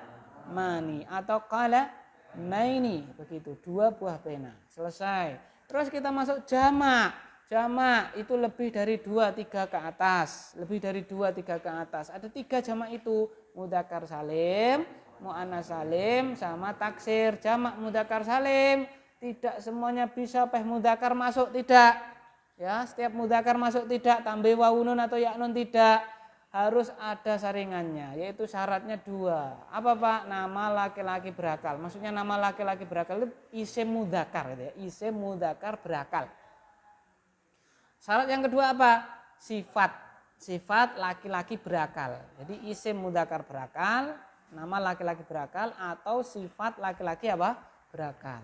mani atau kola maini. Begitu. 2 buah pena. Selesai. Terus kita masuk jamak. Jamak itu lebih dari 2, 3 ke atas. Lebih dari 2, 3 ke atas. Ada 3 jamak itu. Mudzakkar salim, muannas salim, sama taksir. Jamak mudzakkar salim. Tidak semuanya bisa mudzakkar masuk, tidak. Ya, setiap mudzakkar masuk tidak. Tambah wawunun atau yaknun tidak. Harus ada saringannya. Yaitu syaratnya 2. Apa Pak? Nama laki-laki berakal. Maksudnya nama laki-laki berakal itu isim mudzakkar. Gitu ya. Isim mudzakkar berakal. Syarat yang kedua apa? Sifat. Sifat laki-laki berakal. Jadi isim mudzakkar berakal, nama laki-laki berakal atau sifat laki-laki apa? Berakal.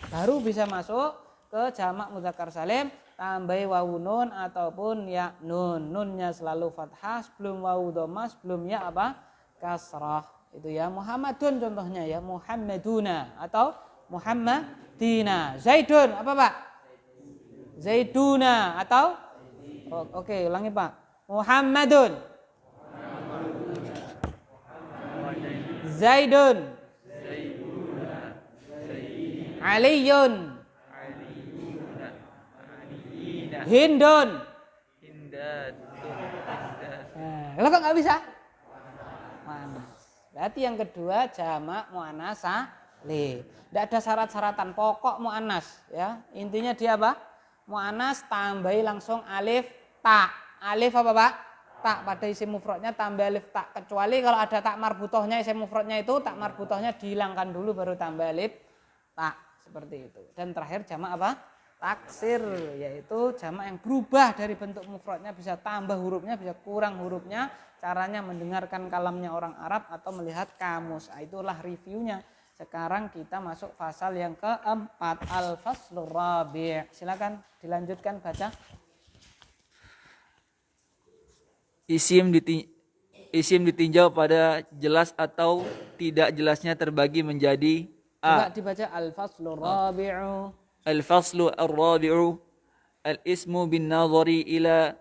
Baru bisa masuk ke jamak mudzakkar salim, tambahi wawu nun ataupun ya nun. Nunnya selalu fathah, sebelum wawu dhammah, sebelum ya apa? Kasrah. Itu ya Muhammadun contohnya ya, Muhammaduna atau Muhammadina. Zaidun apa Pak? Zaiduna atau oke, ulangi Pak. Muhammadun. Zaidun. Aliyun. Hindun. Kalau kok nggak bisa? Manas. Berarti yang kedua jamak muannas salim. Tidak ada syarat-syaratan pokok muannas ya. Intinya dia apa? Muannas tambahi langsung alif ta. Alif apa Pak? Tak pada isim mufradnya tambah alif tak. Kecuali kalau ada tak marbutohnya isim mufradnya itu tak marbutohnya dihilangkan dulu baru tambah alif tak seperti itu. Dan terakhir jamak apa? Taksir, yaitu jamak yang berubah dari bentuk mufradnya, bisa tambah hurufnya, bisa kurang hurufnya. Caranya mendengarkan kalamnya orang Arab atau melihat kamus. Itulah reviewnya. Sekarang kita masuk pasal yang keempat, al-faslur rabi'. Silakan dilanjutkan baca. Isim ditinjau pada jelas atau tidak jelasnya terbagi menjadi Coba A. dibaca al-faslur rabi'u. Al-faslu ar-rabi'u al-ismu bin nadhari ila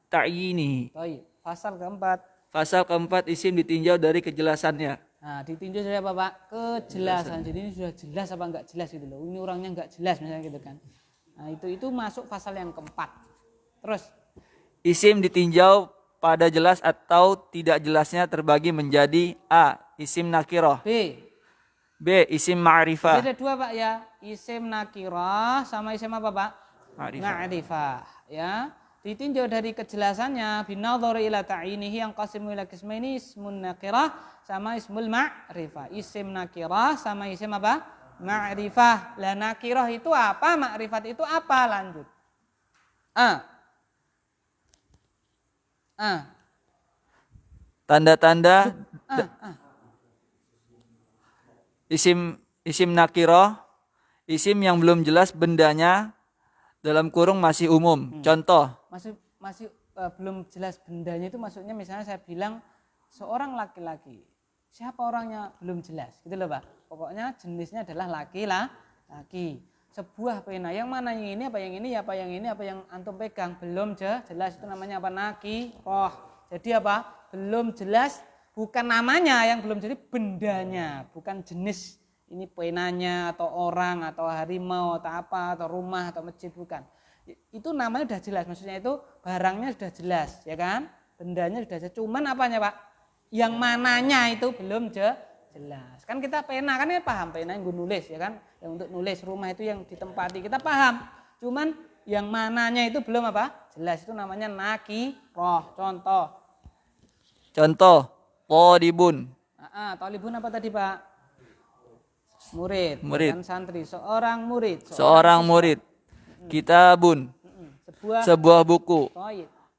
ta'yinihi. Baik, pasal keempat. Pasal keempat, isim ditinjau dari kejelasannya. Nah, ditinjau dari apa Pak? Kejelasan. Jadi ini sudah jelas apa enggak jelas gitu loh. Ini orangnya enggak jelas misalnya gitu kan. Nah, itu masuk pasal yang keempat. Terus Isim ditinjau pada jelas atau tidak jelasnya terbagi menjadi A. Isim nakirah. B. Isim ma'rifah. Ada dua Pak ya. Isim nakirah sama isim apa Pak? Ma'rifah. Ya. Ditinjau dari kejelasannya binadhari ila ta'inihi yang qasimu ila qismaini ismun nakirah sama ismul ma'rifah. Isim nakirah sama isim apa? Ma'rifah. Lah nakirah itu apa? Ma'rifat itu apa? Lanjut. Tanda-tanda isim nakirah, isim yang belum jelas bendanya, dalam kurung masih umum. Contoh. Masih belum jelas bendanya itu maksudnya misalnya saya bilang seorang laki-laki. Siapa orangnya belum jelas, gitu loh Pak. Pokoknya jenisnya adalah laki-laki. Sebuah pena yang mana yang ini, apa yang ini, apa yang ini, apa yang antum pegang belum jelas, itu namanya apa? Nakirah. Jadi apa? Belum jelas, bukan namanya yang belum jadi, bendanya, bukan jenis ini penanya atau orang atau harimau atau apa atau rumah atau masjid, bukan. Itu namanya sudah jelas, maksudnya itu barangnya sudah jelas, ya kan? Bendanya sudah jelas. Cuman apanya Pak? Yang mananya itu belum jelas. Kan kita pena kan ya paham, pena yang gue nulis ya kan, yang untuk nulis, rumah itu yang ditempati kita paham. Cuman yang mananya itu belum apa? Jelas, itu namanya nakirah. Contoh. Thalibun. Thalibun apa tadi Pak? Murid. Kan santri. Seorang murid. Kitabun. Sebuah buku.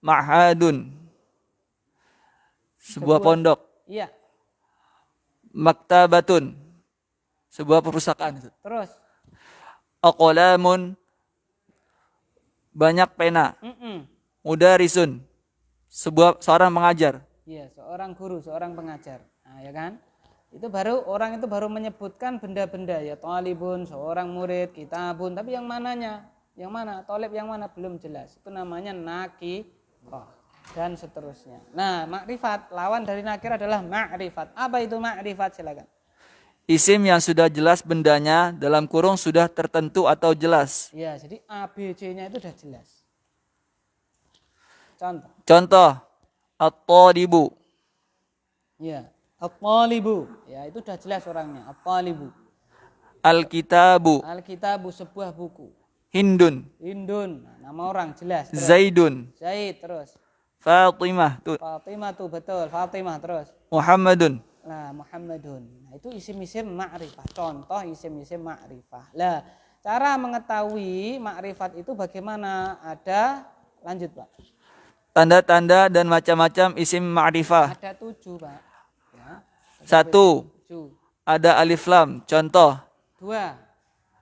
Ma'hadun. Sebuah pondok. Iya. Maktabatun. Sebuah perpustakaan. Terus. Aqlamun. Banyak pena. Mudarisun. Seorang pengajar. Iya, seorang guru, seorang pengajar. Nah, ya kan? Itu baru orang itu baru menyebutkan benda-benda ya, talibun, seorang murid, kitabun, tapi yang mananya? Yang mana? Talib yang mana? Belum jelas. Itu namanya nakirah dan seterusnya. Nah, makrifat, lawan dari nakir adalah ma'rifat. Apa itu ma'rifat? Silakan. Isim yang sudah jelas bendanya, dalam kurung sudah tertentu atau jelas. Ya, jadi ABC-nya itu sudah jelas. Contoh. At-talibu. Ya, at-talibu. Ya, itu sudah jelas orangnya. At-talibu. Al-kitabu. Al-kitabu, sebuah buku. Hindun. Nah, nama orang jelas. Terus. Zaidun. Zaid, terus. Fatimah. Fatimah tuh betul. Fatimah, terus. Muhammadun. Nah, Muhammadun. Nah, itu isim-isim ma'rifah. Contoh isim-isim ma'rifah. Lah, Cara mengetahui makrifat itu bagaimana? Ada, lanjut Pak. Tanda-tanda dan macam-macam isim ma'rifah. Ada 7 Pak. Ya. 1. 7. Ada alif lam. Contoh. 2.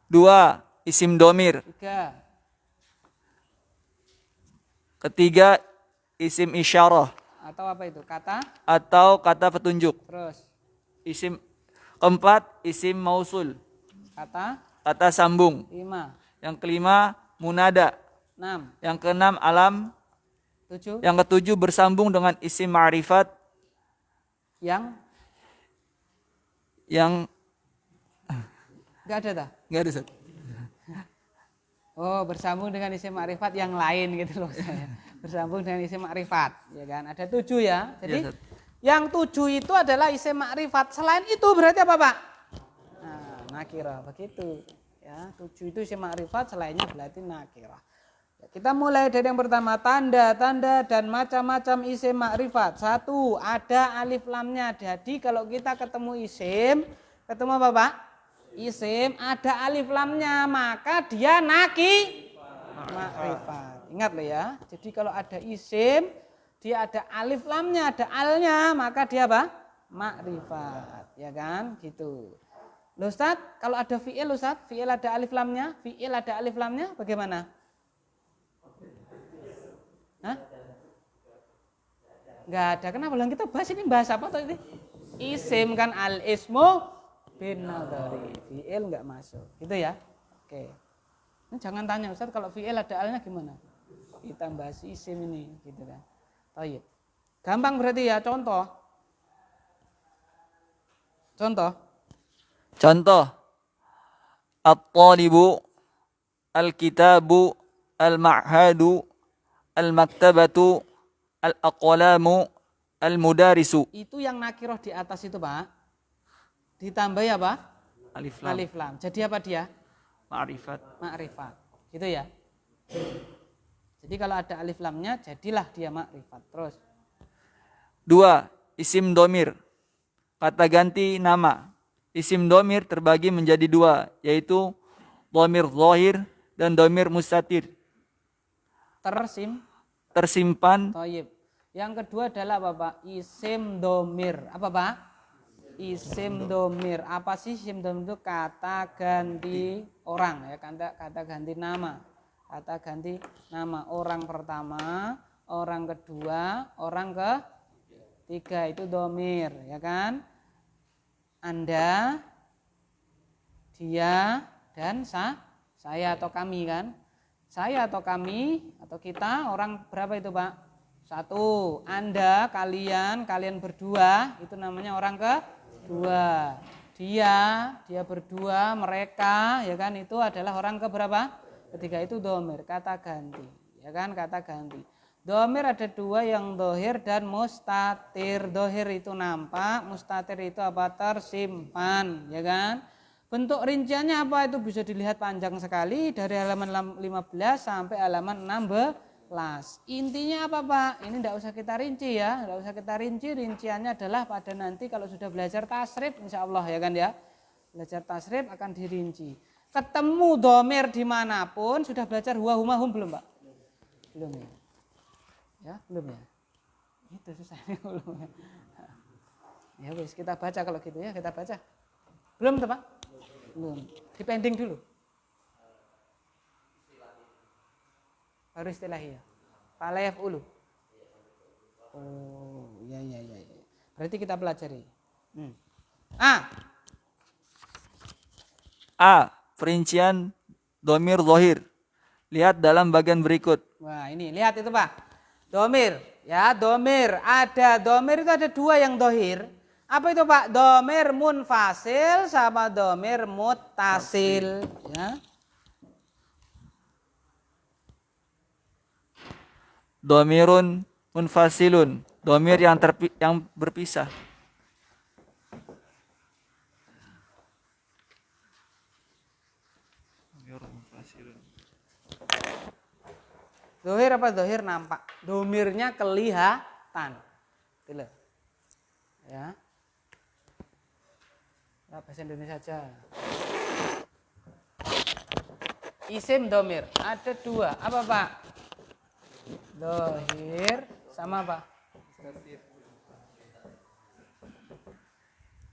2. Isim domir. 3. Ketiga, isim isyarah Atau apa itu? Kata. atau kata petunjuk. Terus. Isim keempat, isim mausul. Kata. Kata sambung. 5. Yang kelima, munada. 6. Yang keenam, alam. 7. Yang ketujuh, bersambung dengan isim ma'rifat. Yang Enggak ada dah. enggak ada, Ustaz. Oh, bersambung dengan isim makrifat yang lain gitu loh saya. Bersambung dengan isim makrifat, ya kan? Ada 7 ya. Jadi Iya, Ustaz. yang 7 itu adalah isim makrifat. Selain itu berarti apa, Pak? Nah, nakirah begitu. Ya, 7 itu isim makrifat, selainnya berarti nakirah. Ya, kita mulai dari yang pertama, tanda-tanda dan macam-macam isim makrifat. 1, ada alif lamnya. Jadi kalau kita ketemu isim, ketemu apa, Pak? Isim ada alif lamnya, maka dia makrifat. Ingat loh ya. Jadi kalau ada isim, dia ada alif lamnya, ada alnya, maka dia apa? Makrifat. Ya kan? Gitu. Loh Ustaz, kalau ada fi'il Ustaz, fi'il ada alif lamnya, fi'il ada alif lamnya, bagaimana? Hah? Enggak ada. Kenapa? Kita bahas ini bahas apa tuh ini? Isim kan, al-ismu bin nadari, fi'il enggak masuk, gitu ya. Oke. Ini jangan tanya Ustaz kalau fi'il ada alnya gimana? Kita bahas isim ini, gitu kan. Baik. Gampang berarti ya, contoh. Contoh. At-talibu, al-kitabu, al-ma'hadu, al-maktabatu, al-aqlamu, al-mudarisu. Itu yang nakiroh di atas itu, Pak. Ditambahi apa? Alif lam. Alif lam. Jadi apa dia? Ma'rifat. Makrifat. Gitu ya. Jadi kalau ada alif lamnya, jadilah dia makrifat. Terus. 2. Isim domir. Kata ganti nama. Isim domir terbagi menjadi 2, yaitu domir zahir dan domir mustatir. Tersimpan. Toyib. Yang kedua adalah apa, Pak? Isim domir. Apa, Pak? Isim domir. Apa sih isim domir itu? Kata ganti orang ya, kata ganti nama. Kata ganti nama orang pertama, orang kedua, orang ketiga itu domir, ya kan? Anda, dia, dan saya atau kami kan? Saya atau kami atau kita, orang berapa itu, Pak? 1. Anda, kalian berdua, itu namanya orang kedua. Dia berdua, mereka, ya kan, itu adalah orang keberapa? Ketiga, itu domir, kata ganti, ya kan, kata ganti. Domir ada 2, yang dohir dan mustatir. Dohir itu nampak, mustatir itu apa? Tersimpan, ya kan. Bentuk rinciannya apa? Itu bisa dilihat panjang sekali dari halaman 15 sampai halaman 16. Intinya apa, Pak? Ini tidak usah kita rinci ya, tidak usah kita rinci. Rinciannya adalah pada nanti kalau sudah belajar tasrif, insya Allah ya kan ya. Belajar tasrif akan dirinci. Ketemu domir dimanapun, sudah belajar huwa huma hum belum, Pak? Belum ya? Ya, belum ya? Itu susah ini belum ya. Ya wis, kita baca kalau gitu ya, kita baca. Belum tuh, Pak? Belum. Dipending dulu. Baru istilahnya. Fala yaf'ulu. Oh, ya. Berarti kita pelajari. A. Perincian domir zahir. Lihat dalam bagian berikut. Wah, ini lihat itu, Pak. Domir, ya, domir. Ada domir itu ada 2 yang dohir. Apa itu, Pak? Domir munfasil sama domir muttasil, ya. Domirun munfasilun. Domir yang berpisah. Dohir apa dohir nampak. Domirnya kelihatan. Gitu loh. Ya. Bahasa Indonesia saja. Isim domir. Ada dua. Apa Pak? Dohir sama apa?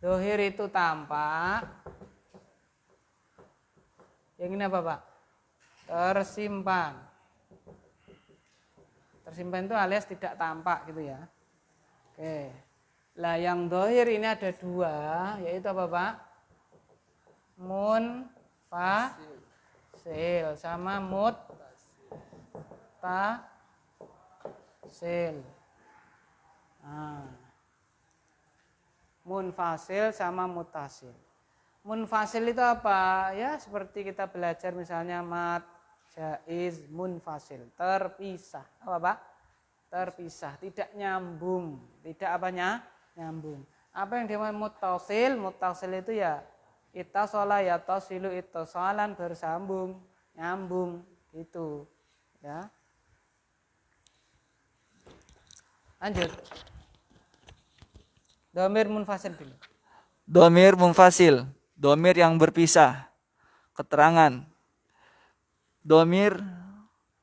Dohir itu tampak. Yang ini apa Pak? Tersimpan. Tersimpan itu alias tidak tampak gitu ya. Oke. Lah yang dohir ini ada dua, yaitu apa Pak? Munfasil sama muttasil. Nah. Munfasil sama muttasil. Munfasil itu apa? Ya seperti kita belajar misalnya mat, jaiz, munfasil, terpisah. Apa Pak? Terpisah, tidak nyambung. Tidak apanya? Nyambung. Apa yang dimana muttasil? Muttasil itu ya ittasala yattasilu ittasalan, bersambung, nyambung gitu. Ya. Lanjut. Domir munfasil dulu. Domir munfasil, domir yang berpisah. Keterangan. Domir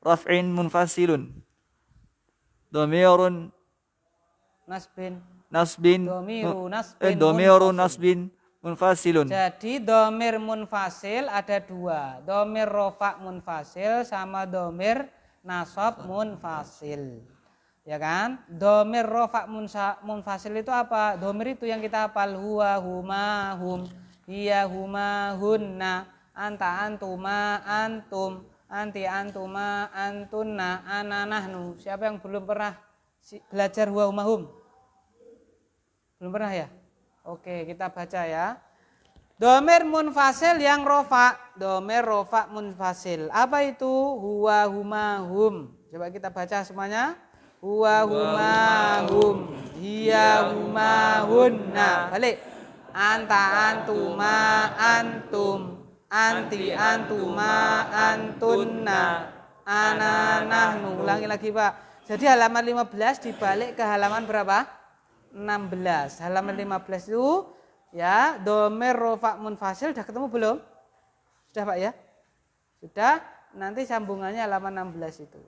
raf'in munfasilun. Domirun Nasbin. nasbin. Domiru nasbin. Domirun munfasil. nasbin munfasilun. Jadi domir munfasil ada dua. Domir rofa munfasil sama domir nasab munfasil. Ya kan? Domir rofa munfasil itu apa? Domir itu yang kita hafal. Huwa, huma, hum, hiya, huma, hunna, anta, antuma, antum, anti, antuma, antunna, ana, nahnu. Siapa yang belum pernah belajar huwa, huma, hum? Belum pernah ya? Oke, kita baca ya. Domir munfasil yang rofa. Domir rofa munfasil. Apa itu? Huwa, huma, hum. Coba kita baca semuanya. Huwa, huma, hum. Hiya, huma, hunna. Balik. Anta, antuma, antum. Anti, antuma, antunna. Ana, nahnu. Ulangi lagi Pak. Jadi halaman 15 dibalik ke halaman berapa? 16. Halaman 15 itu ya domir rofa munfasil. Sudah ketemu belum? Sudah Pak ya? Sudah. Nanti sambungannya halaman 16 itu.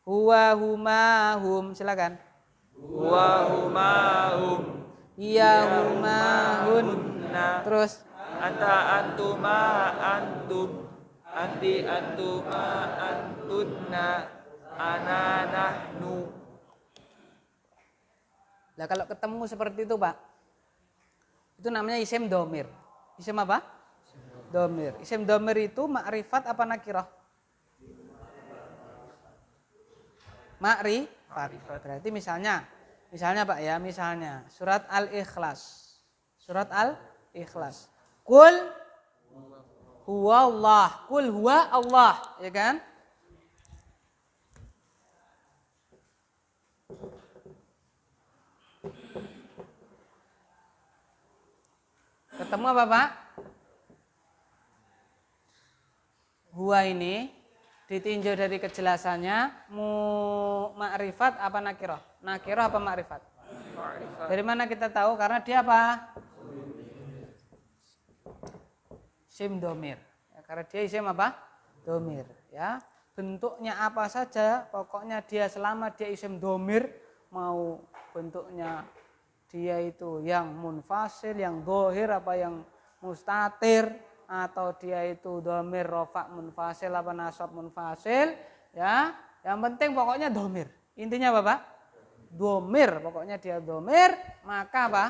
Huwa, huma, hum. Silakan. Huwa huma hum. Hiya, huma, hunna. Terus. Anta antuma antum. Anti antuma antunna. Ana nahnu. Nah kalau ketemu seperti itu Pak, itu namanya isim domir. Isim apa? Domir. Isim domir itu makrifat apa nakirah? Makrifat. Berarti misalnya Pak ya, misalnya surat Al-Ikhlas. Surat Al-Ikhlas. Kul huwa Allah. Kul huwa Allah, ya kan? Ketemu apa Pak? Huwa ini ditinjau dari kejelasannya makrifat apa nakirah? Nakirah apa makrifat? Dari mana kita tahu? Karena dia apa? Isim domir. Ya, karena dia isim apa? Domir. Ya, bentuknya apa saja, pokoknya dia selama dia isim domir, mau bentuknya dia itu yang munfasil, yang dohir, apa yang mustatir, atau dia itu domir rofa munfasil apa nasab munfasil, ya yang penting pokoknya domir. Intinya apa Pak? Domir, pokoknya dia domir, maka apa?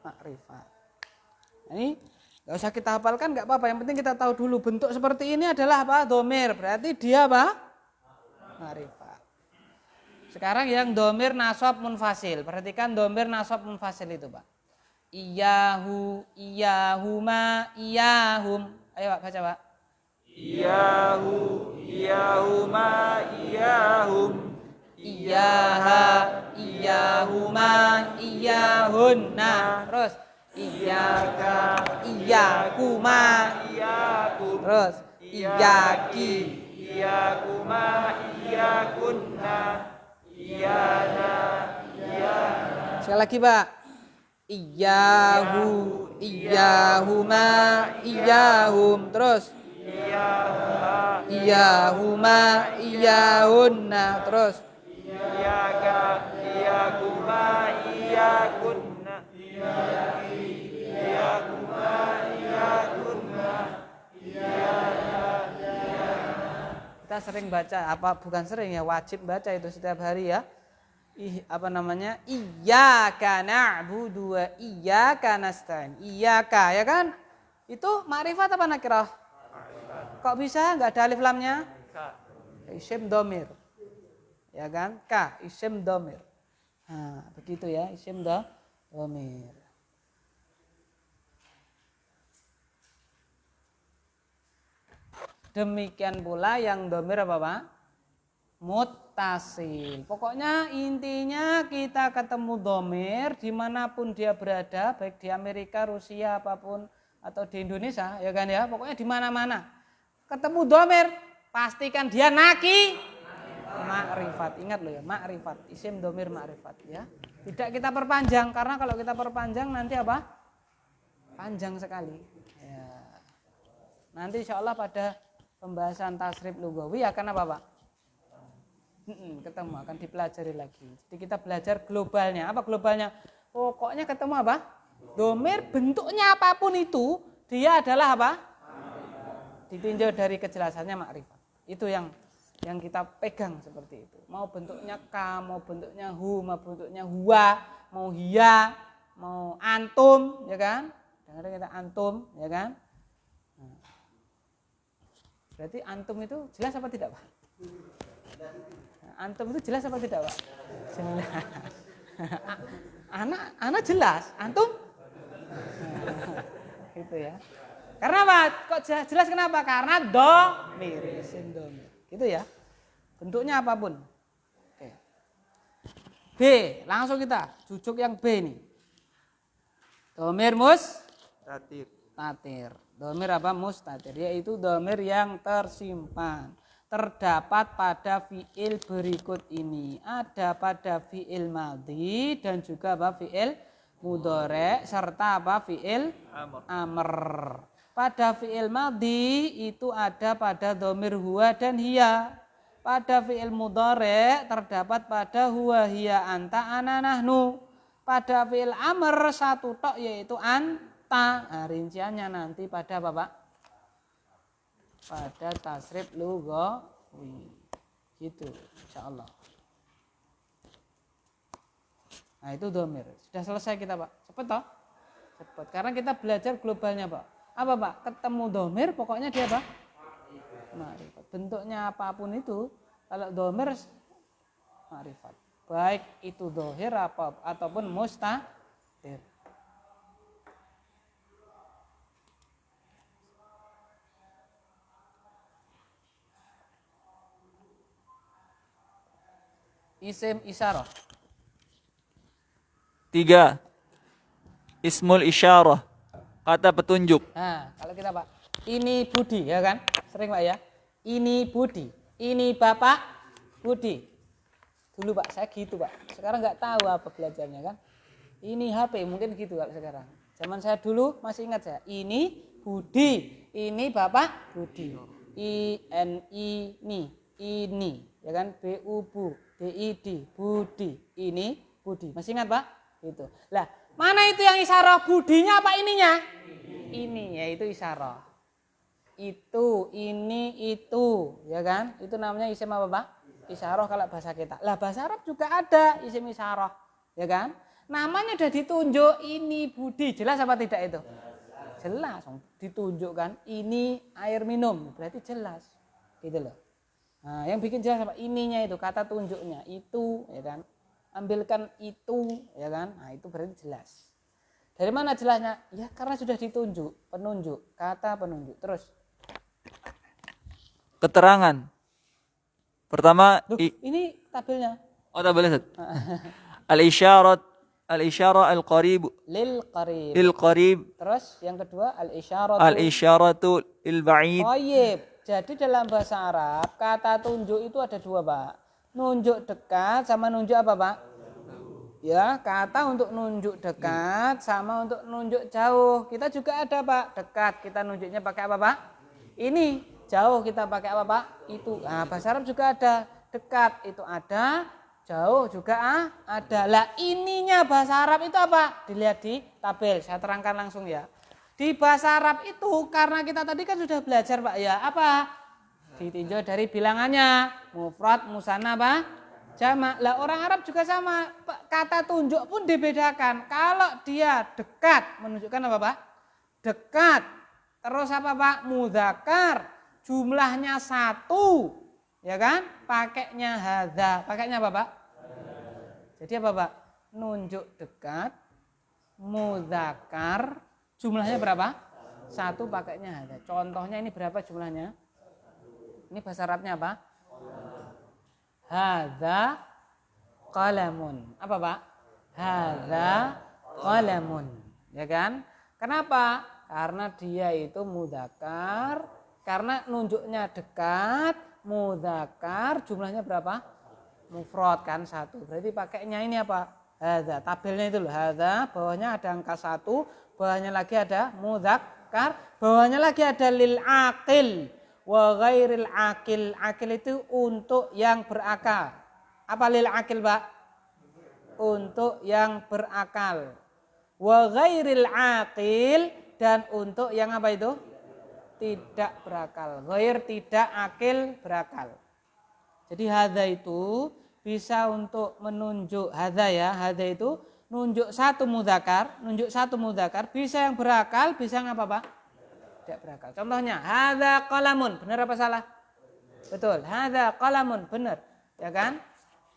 Makrifat. Ini nggak usah kita hafalkan, nggak apa-apa. Yang penting kita tahu dulu bentuk seperti ini adalah apa? Domir. Berarti dia apa? Makrifat. Sekarang yang domir nasab munfasil. Perhatikan domir nasab munfasil itu Pak. Iyahu, iyahuma, iyahum. Ayo Pak baca Pak. Iyahu, iyahuma, iyahum. Iyaha, iyahuma, iyahunna. Terus. Iyaka, iyakuma, Iyakum. Terus. Iyaki, Iyakuma, iyakunna. Iyana, iyana. Sekali lagi Pak. Iyahu, iyahuma, iyahum. Terus. iyahuma, iyahunna. Terus. Iyaka, iyakuma, iyakunna. Kita sering baca, bukan sering ya, wajib baca itu setiap hari ya. Iyyaka na'budu wa iyyaka nasta'in. Iyyaka, ya kan? Itu makrifat apa nakirah? Kok bisa nggak ada alif lamnya? Isim domir. Ya kan? Ka, isim domir. Nah, begitu ya, isim domir. Demikian pula yang domir apa Pak? Muttasil. Pokoknya intinya kita ketemu domir dimanapun dia berada, baik di Amerika, Rusia, apapun, atau di Indonesia, ya kan ya. Pokoknya di mana-mana. Ketemu domir, pastikan dia makrifat. Ingat loh ya, makrifat. Isim domir makrifat ya. Tidak kita perpanjang, karena kalau kita perpanjang nanti apa? Panjang sekali. Ya. Nanti insya Allah pada pembahasan tasrif lugawi akan apa Pak? Ketemu, akan dipelajari lagi. Jadi kita belajar globalnya. Apa globalnya? Pokoknya ketemu apa? Domir bentuknya apapun itu, dia adalah apa? Ditinjau dari kejelasannya makrifat. Itu yang kita pegang seperti itu. Mau bentuknya ka, mau bentuknya hu, mau bentuknya huwa, mau hiya, mau antum, ya kan? Dengar kita antum, ya kan? Berarti antum itu jelas apa tidak Pak? Antum itu jelas apa tidak Pak? Jelas. Anak jelas, antum? Gitu ya. Karena apa? Kok jelas kenapa? Karena domir, isim domir. Gitu ya. Bentuknya apapun. Oke. B, langsung kita jujuk yang B nih. Domir tatir. Domir apa? Mustatir, yaitu domir yang tersimpan. Terdapat pada fiil berikut ini. Ada pada fiil madhi dan juga apa? Fiil mudhari serta apa? Fiil amr. Pada fiil madhi itu ada pada domir huwa dan hiya. Pada fiil mudhari terdapat pada huwa, hiya, anta, ana, nahnu. Pada fiil amr satu tok yaitu anta. Rinciannya nanti pada apa Pak? Pada tasrif lughawi. Gitu insyaallah. Nah itu domir. Sudah selesai kita Pak. Cepet toh? Cepet. Karena kita belajar globalnya Pak. Apa Pak? Ketemu domir pokoknya dia apa? Makrifat. Bentuknya apapun itu, kalau domir makrifat. Baik itu dohir ataupun mustatir. Isim isyarah. 3. Ismul isyarah, kata petunjuk. Nah, kalau kita Pak, ini Budi ya kan? Sering Pak ya. Ini Budi, ini Bapak Budi. Dulu Pak saya gitu Pak. Sekarang nggak tahu apa belajarnya kan. Ini HP mungkin gitu kalau sekarang. Zaman saya dulu masih ingat saya. Ini Budi, ini Bapak Budi. Ini ya kan? Bu, BID, Budi, ini Budi. Masih ingat Pak? Gitu. Lah, mana itu yang isyarah? Budinya apa ininya? Ini yaitu isyarah. Itu, ini, itu, ya kan? Itu namanya isim apa Pak? Isyarah kalau bahasa kita. Lah bahasa Arab juga ada isim isyarah, ya kan? Namanya udah ditunjuk, ini Budi. Jelas apa tidak itu? Jelas, ditunjukkan ini air minum, berarti jelas. Gitu loh. Nah, yang bikin jelas apa? Ininya itu, kata tunjuknya, itu, ya kan? Ambilkan itu, ya kan? Nah, itu berarti jelas. Dari mana jelasnya? Ya, karena sudah ditunjuk, penunjuk, kata penunjuk. Terus. Keterangan. Pertama, ini tabelnya. Oh, tabelnya. Al-isyarat, al-isyarah al-qarib. Lil qarib. Lil qarib. Terus yang kedua al-isyaratu. Al-isyaratu lil ba'id. Thayyib. Jadi dalam bahasa Arab kata tunjuk itu ada dua Pak. Nunjuk dekat sama nunjuk apa Pak? Ya, kata untuk nunjuk dekat sama untuk nunjuk jauh. Kita juga ada Pak, dekat. Kita nunjuknya pakai apa Pak? Ini jauh kita pakai apa Pak? Itu. Nah, bahasa Arab juga ada. Dekat itu ada, jauh juga ada. Lah ininya bahasa Arab itu apa? Dilihat di tabel. Saya terangkan langsung ya. Di bahasa Arab itu karena kita tadi kan sudah belajar Pak ya. Apa? Ditinjau dari bilangannya. Mufrad, musanna, apa? Jamak. Lah orang Arab juga sama. Kata tunjuk pun dibedakan. Kalau dia dekat menunjukkan apa Pak? Dekat. Terus apa Pak? Mudzakkar. Jumlahnya 1. Ya kan? Pakainya hadza. Pakainya apa Pak? Jadi apa Pak? Nunjuk dekat. Mudzakkar. Jumlahnya berapa? 1 pakainya hadza. Contohnya ini berapa jumlahnya? Ini bahasa Arabnya apa? Hadza qalamun. Apa Pak? Hadza qalamun. Ya kan? Kenapa? Karena dia itu mudzakkar, karena nunjuknya dekat, mudzakkar, jumlahnya berapa? Mufrad kan 1. Berarti pakainya ini apa? Hadza. Tabelnya itu loh, hadza, bawahnya ada angka 1, bawahnya lagi ada mudzakkar, bawahnya lagi ada lil aqil wa ghairil aqil. Aqil itu untuk yang berakal. Apa lil aqil, Pak? Untuk yang berakal. Wa ghairil aqil, dan untuk yang apa itu? Tidak berakal. Ghair tidak, akil berakal. Jadi hadza itu bisa untuk menunjuk hadza ya. Hadza itu nunjuk 1 mudzakkar, nunjuk 1 mudzakkar, bisa yang berakal, bisa yang apa Pak? Tidak berakal. Contohnya hadza qalamun, benar apa salah? Betul. Hadza qalamun, benar. Ya kan?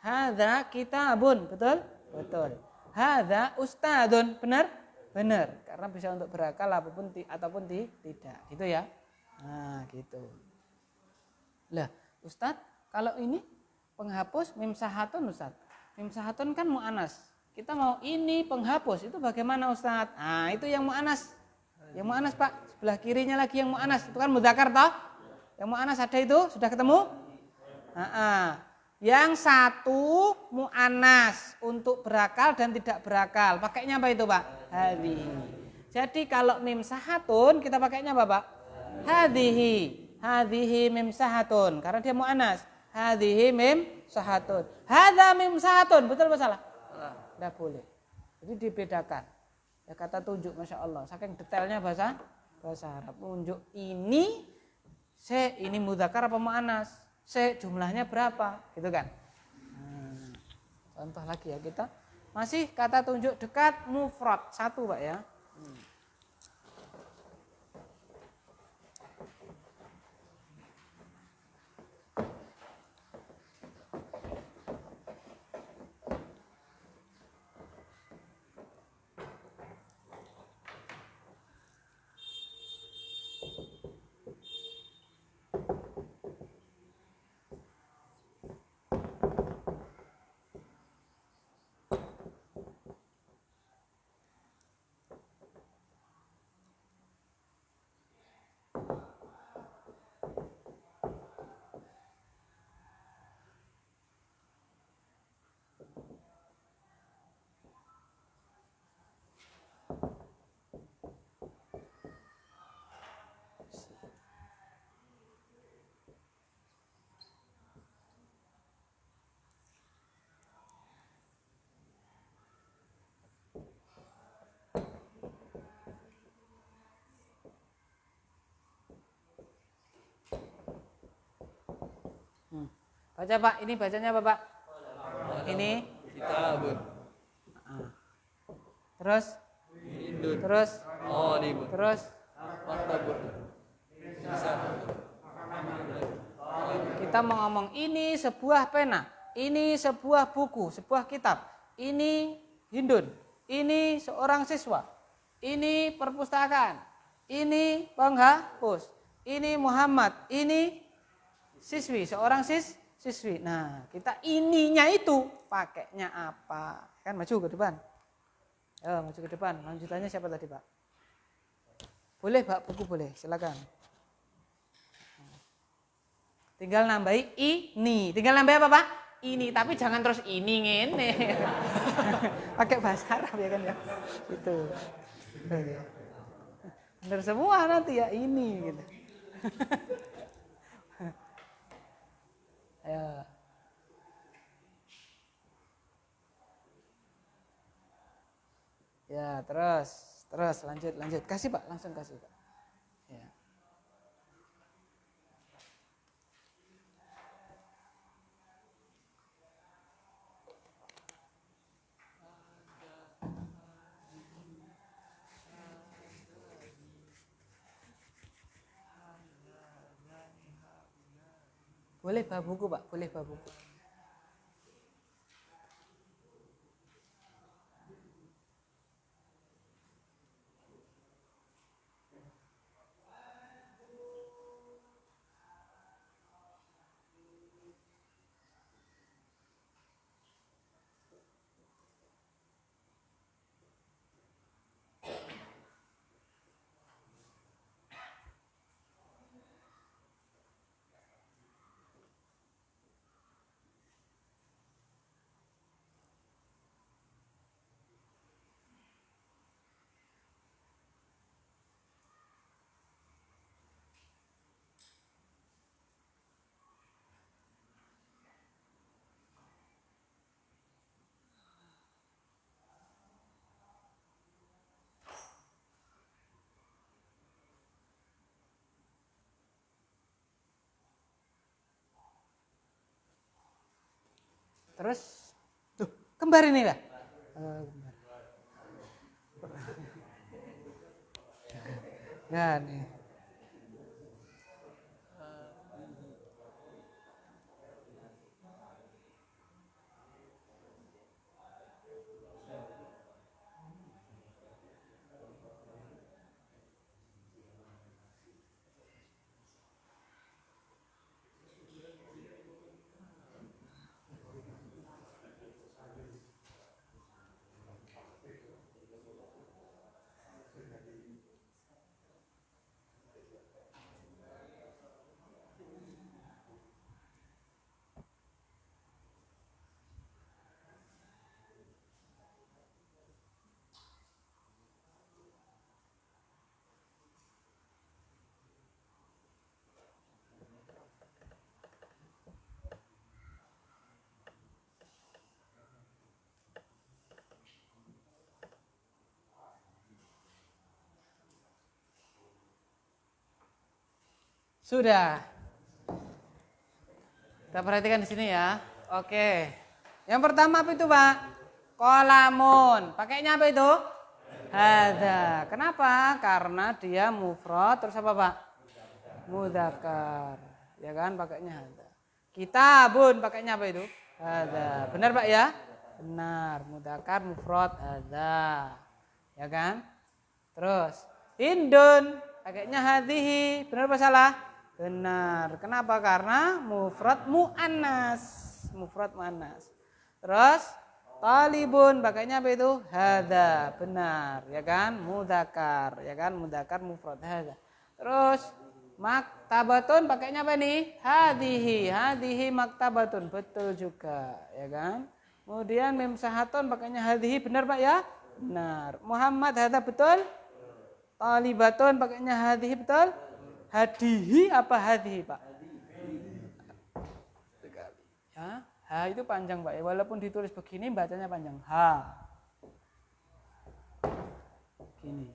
Hadza kitabun, betul? Betul. Hadza ustadun, benar? Benar, karena bisa untuk berakal ataupun tidak, gitu ya. Nah, gitu. Lah, Ustadz, kalau ini penghapus mim sahatun Ustadz. Mim sahatun kan mu'anas. Kita mau ini penghapus, itu bagaimana Ustadz? Nah, itu yang mu'anas. Yang mu'anas Pak, sebelah kirinya lagi yang mu'anas. Itu kan mudzakkar toh? Yang mu'anas ada itu, sudah ketemu? Yang 1 mu'anas untuk berakal dan tidak berakal. Pakainya apa itu Pak? Hadhihi. Jadi kalau mim sahatun kita pakainya apa Pak? Hadhihi. Hadhihi mim sahatun. Karena dia mu'anas. Hadhihi mim sahatun. Hadza mim sahatun. Betul apa salah? Tidak boleh. Jadi dibedakan. Ya kata tunjuk, Masya Allah. Saking detailnya bahasa Arab. Tunjuk ini, ini mudzakkar apa mu'anas? Jumlahnya berapa? Gitu kan? Contoh lagi ya kita. Masih kata tunjuk dekat mufrad 1 Pak ya. Baca Pak, ini bacanya apa Pak? Ini Kitabun. Terus? Hindun. Terus? Qalibun. Terus? Maktabun. Kita mau ngomong ini sebuah pena, ini sebuah buku, sebuah kitab, ini Hindun, ini seorang siswa, ini perpustakaan, ini penghapus, ini Muhammad, ini siswi, seorang siswi. Nah, kita ininya itu pakainya apa? Kan maju ke depan. Maju ke depan. Lanjutannya siapa tadi, Pak? Boleh, Pak, buku boleh. Silakan. Tinggal nambahi ini. Tinggal nambahi apa, Pak? Ini, tapi jangan terus ini ngene. Pakai bahasa Arab ya kan ya. Itu. Benar semua nanti ya ini gitu. Ayo. Ya, terus lanjut. Kasih Pak, langsung kasih Pak. Ya. Boleh bawa buku Pak, boleh bawa buku. Terus tuh kembar ini Pak. Kembar. Nah, nih. Sudah. Kita perhatikan di sini ya. Oke. Yang pertama apa itu, Pak? Kolamun. Pakainya apa itu? Hadza. Kenapa? Karena dia mufrad terus apa, Pak? Mudzakkar. Ya kan, pakainya hadza. Kitabun pakainya apa itu? Hadza. Benar, Pak ya? Benar. Mudzakkar mufrad hadza. Ya kan? Terus Hindun pakainya hadhihi. Benar apa salah? Benar. Kenapa? Karena mufrad muannas. Mufrad muannas. Terus talibun pakainya apa itu? Hadza. Benar, ya kan? Mudzakkar, ya kan? Mudzakkar mufrad hadza. Terus maktabatun pakainya apa nih? Hadhihi. Hadhihi maktabatun. Betul juga, ya kan? Kemudian mim sahatun pakainya hadhihi. Benar, Pak ya? Benar. Muhammad hadza betul? Talibatun pakainya hadhihi betul? Hadihi apa hadhihi, Pak? Ya, ha itu panjang, Pak. Walaupun ditulis begini bacanya panjang. Ha. Gini.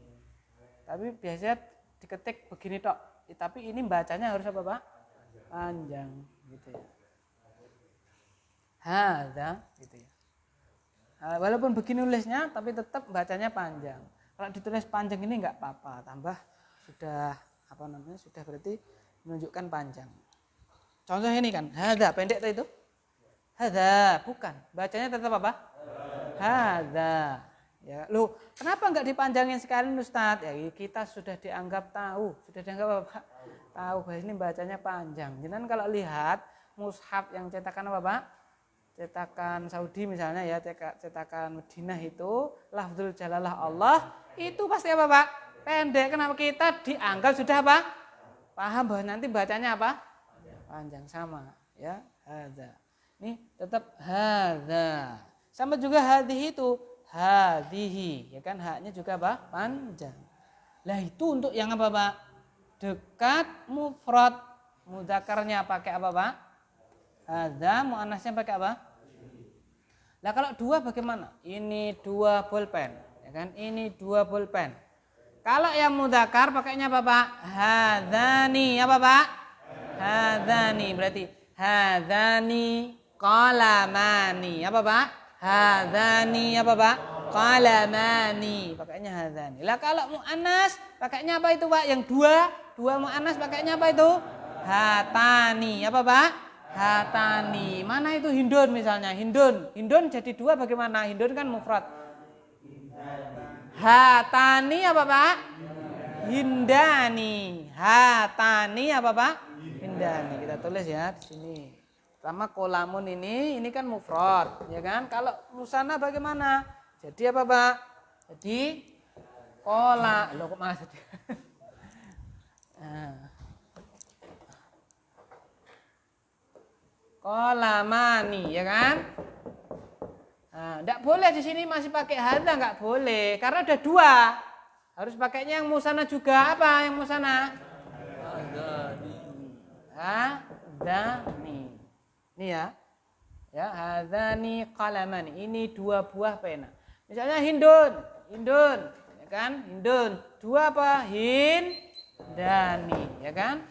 Tapi biasanya diketik begini tok. Tapi ini bacanya harus apa, Pak? Panjang gitu ya. Hadza gitu ya. Walaupun begini nulisnya tapi tetap bacanya panjang. Kalau ditulis panjang ini enggak apa-apa, tambah sudah apa namanya? Sudah berarti menunjukkan panjang. Contoh ini kan, hadza pendek itu. Hadza, bukan. Bacanya tetap apa? Hadza. Ya, loh, kenapa enggak dipanjangin sekali Ustaz? Ya, kita sudah dianggap tahu, sudah dianggap apa? Tahu bahwa ini bacanya panjang. Jadi kalau lihat mushaf yang cetakan apa, Pak? Cetakan Saudi misalnya ya, cetakan Madinah itu lafzul jalalah Allah itu pasti apa, Pak? Pendek. Kenapa kita dianggap sudah apa? Paham bahwa nanti bacanya apa? Panjang sama ya. Hadza. Ini tetap hadza. Sama juga hadhihi itu hadhihi, ya kan haknya juga apa? Panjang. Lah itu untuk yang apa, Pak? dekat mufrad. Mudzakarnya pakai apa, Pak? Hadza, muannasnya pakai apa? Lah kalau dua bagaimana? Ini 2 bolpen, ya kan? Ini 2 bolpen. Kalau yang mudzakar pakainya apa, Pak? Hadzani, apa, Pak? Hadzani, berarti hadzani qalamani, apa, Pak? Hadzani, apa, Pak? Qalamani, pakainya hadzani. Lah kalau muannas pakainya apa itu, Pak? Yang dua muannas pakainya apa itu? Hatani, apa, Pak? Hatani. Mana itu Hindun misalnya? Hindun jadi 2 bagaimana? Hindun kan mufrad. Hatani apa, Pak? Hindani. Hatani apa, Pak? Hindani. Kita tulis ya di sini. Pertama kolamun ini kan mufrad, ya kan? Kalau musanna bagaimana? Jadi apa, Pak? Jadi kola. Loh kok malah jadi? Nah. Kolamani, ya kan? Nah, enggak boleh di sini masih pakai hadza, enggak boleh karena ada 2. Harus pakainya yang musanna juga, apa yang musanna? Hadzani. Ini ya. Ya, hadzani qalamani. Ini 2 buah pena. Misalnya Hindun, ya kan? Hindun. 2 apa? Hindani, ya kan?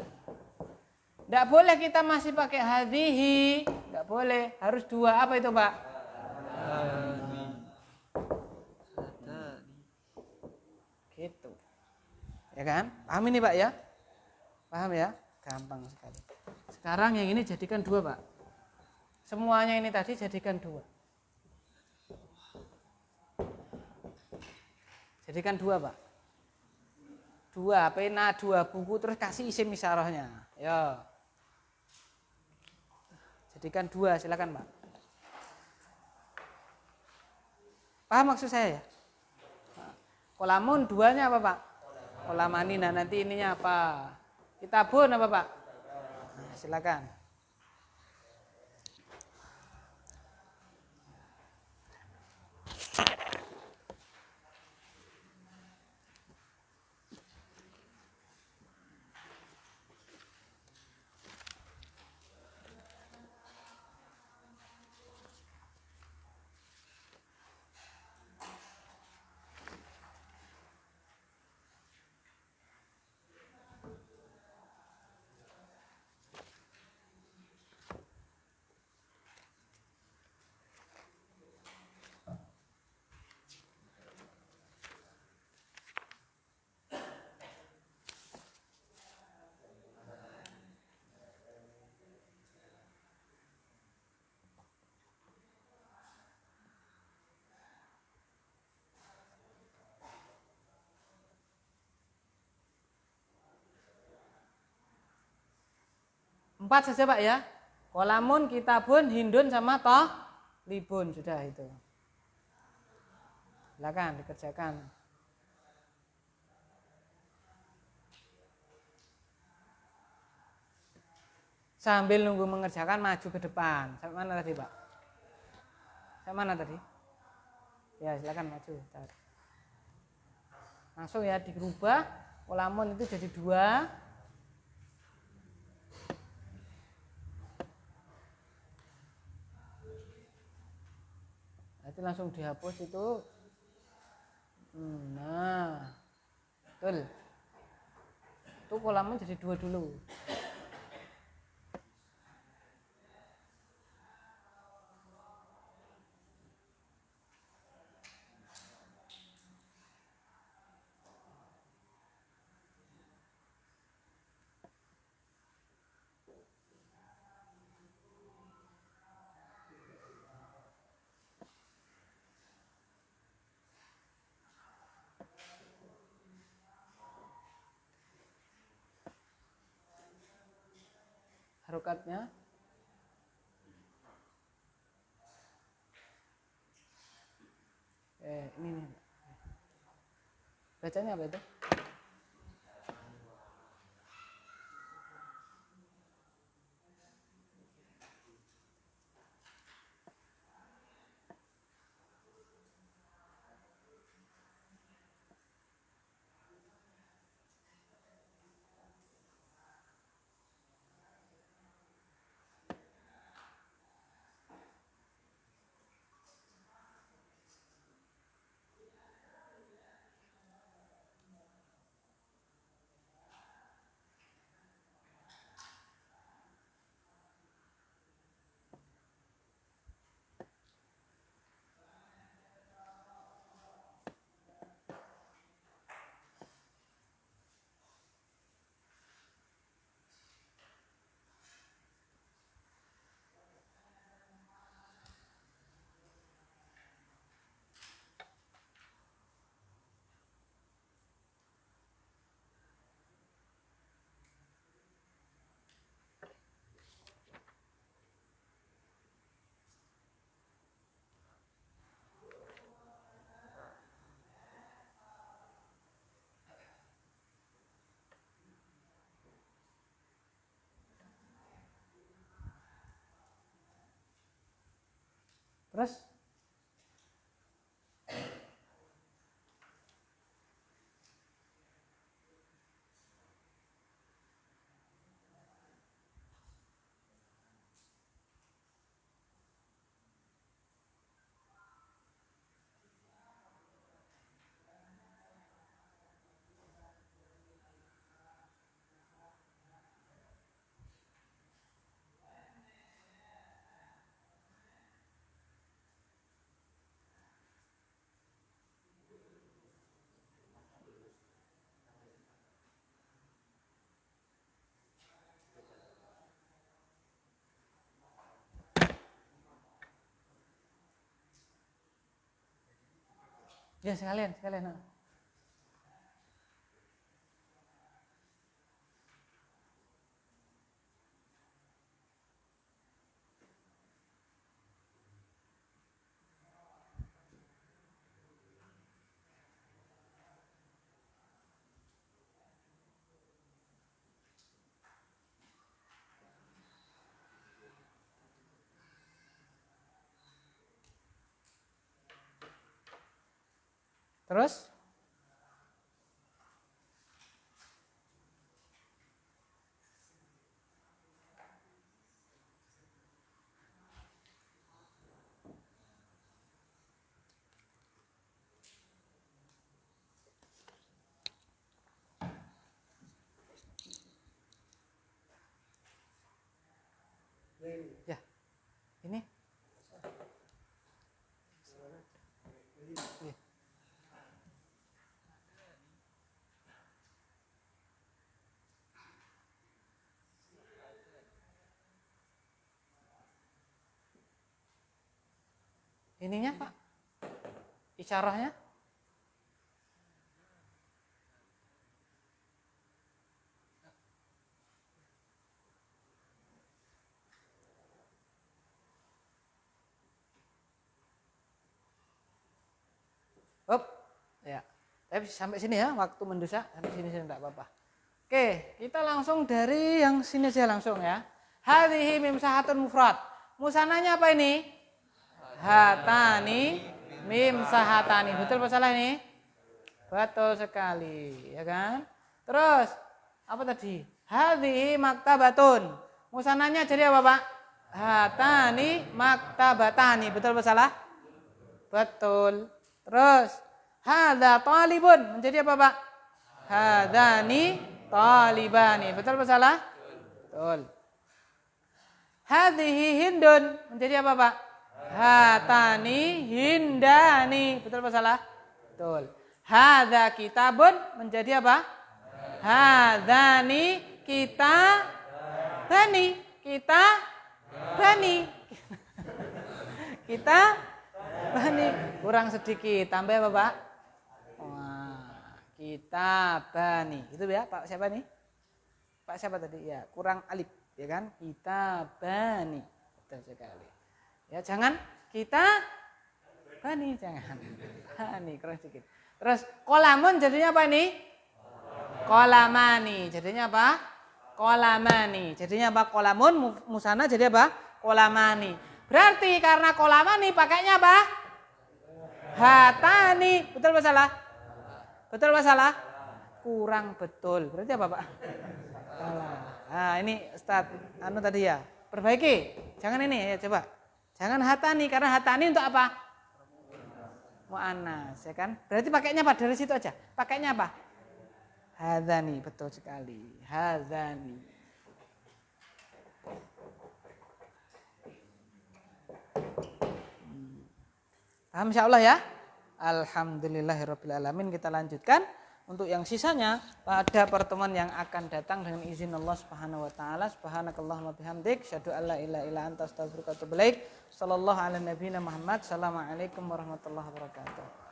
Tidak boleh kita masih pakai hadhihi, tidak boleh, harus 2 apa itu, Pak? Gitu, ya kan? Paham ini, Pak ya? Paham ya? Gampang sekali. Sekarang yang ini jadikan 2, Pak. Semuanya ini tadi jadikan 2. Jadikan 2, Pak. 2 pena, 2 buku, terus kasih isim isyarahnya. Ya. Jadikan 2, silakan, Pak. Paham maksud saya ya? Kolamun 2-nya apa, Pak? Kolamani. Nah, nanti ininya apa? Kitabun apa, Pak? Nah, silakan. Empat saja, Pak ya. Kolamun, kitabun, hindun sama libun, sudah itu. Silakan dikerjakan. Sambil nunggu mengerjakan maju ke depan. Sampai mana tadi, Pak? Sampai mana tadi? Ya, silakan maju. Langsung ya dirubah. Kolamun itu jadi 2. Nanti langsung dihapus itu. Nah, betul. Itu kolamun jadi 2 dulu. Harokatnya ini nih. Bacanya apa itu? Ya sekalian. Terus? Ya, ini. Ya. Ininya Pak, isyarahnya. Up, ya. Tapi sampai sini ya, waktu mendesak sampai sini enggak apa-apa. Oke, kita langsung dari yang sini aja langsung ya. Hadhihi mim sahatun mufrad. Musananya apa ini? Hatani mim sahatani. Betul apa salah ini? Betul sekali, ya kan? Terus apa tadi? Hadhihi maktabatun. Musananya jadi apa, Pak? Hatani maktabatani. Betul apa salah? Betul. Terus hadza talibun menjadi apa, Pak? Hadzani talibani. Betul apa salah? Betul. Hadhihi hindun menjadi apa, Pak? Hatani hindani. Betul apa salah? Betul. Hadza kitabun menjadi apa? Hadzani kitabani. Kitabani. Kitabani. Kurang sedikit. Tambah apa, Pak? Wah, kitabani. Itu ya, Pak siapa nih? Pak siapa tadi? Ya, kurang alif, ya kan? Kitabani. Betul sekali. Ya, jangan kitabani, jangan. Bani, kurang sedikit. Terus kolamun jadinya apa ini? Kolamani. Jadinya apa? Kolamani. Jadinya apa? Kolamun musana jadi apa? Kolamani. Berarti karena kolamani pakainya apa? Hatani. Betul apa salah? Betul apa salah? Kurang betul. Berarti apa, Pak? Salah. Nah, ini Ustaz anu tadi ya. Perbaiki. Jangan ini ya, coba. Jangan hatani karena hatani untuk apa? Mu'annas, ya kan? Berarti pakainya apa? Dari situ aja. Pakainya apa? Hadzani, betul sekali. Hadzani. Paham insyaallah ya? Alhamdulillahirabbil alamin. Kita lanjutkan untuk yang sisanya pada pertemuan yang akan datang dengan izin Allah Subhanahu wa taala. Subhanakallahumma bihamdik, asyhadu an la ilaha illa anta, astaghfiruka wa atubu ilaik. Sallallahu ala nabiyyina Muhammad. Assalamualaikum warahmatullahi wabarakatuh.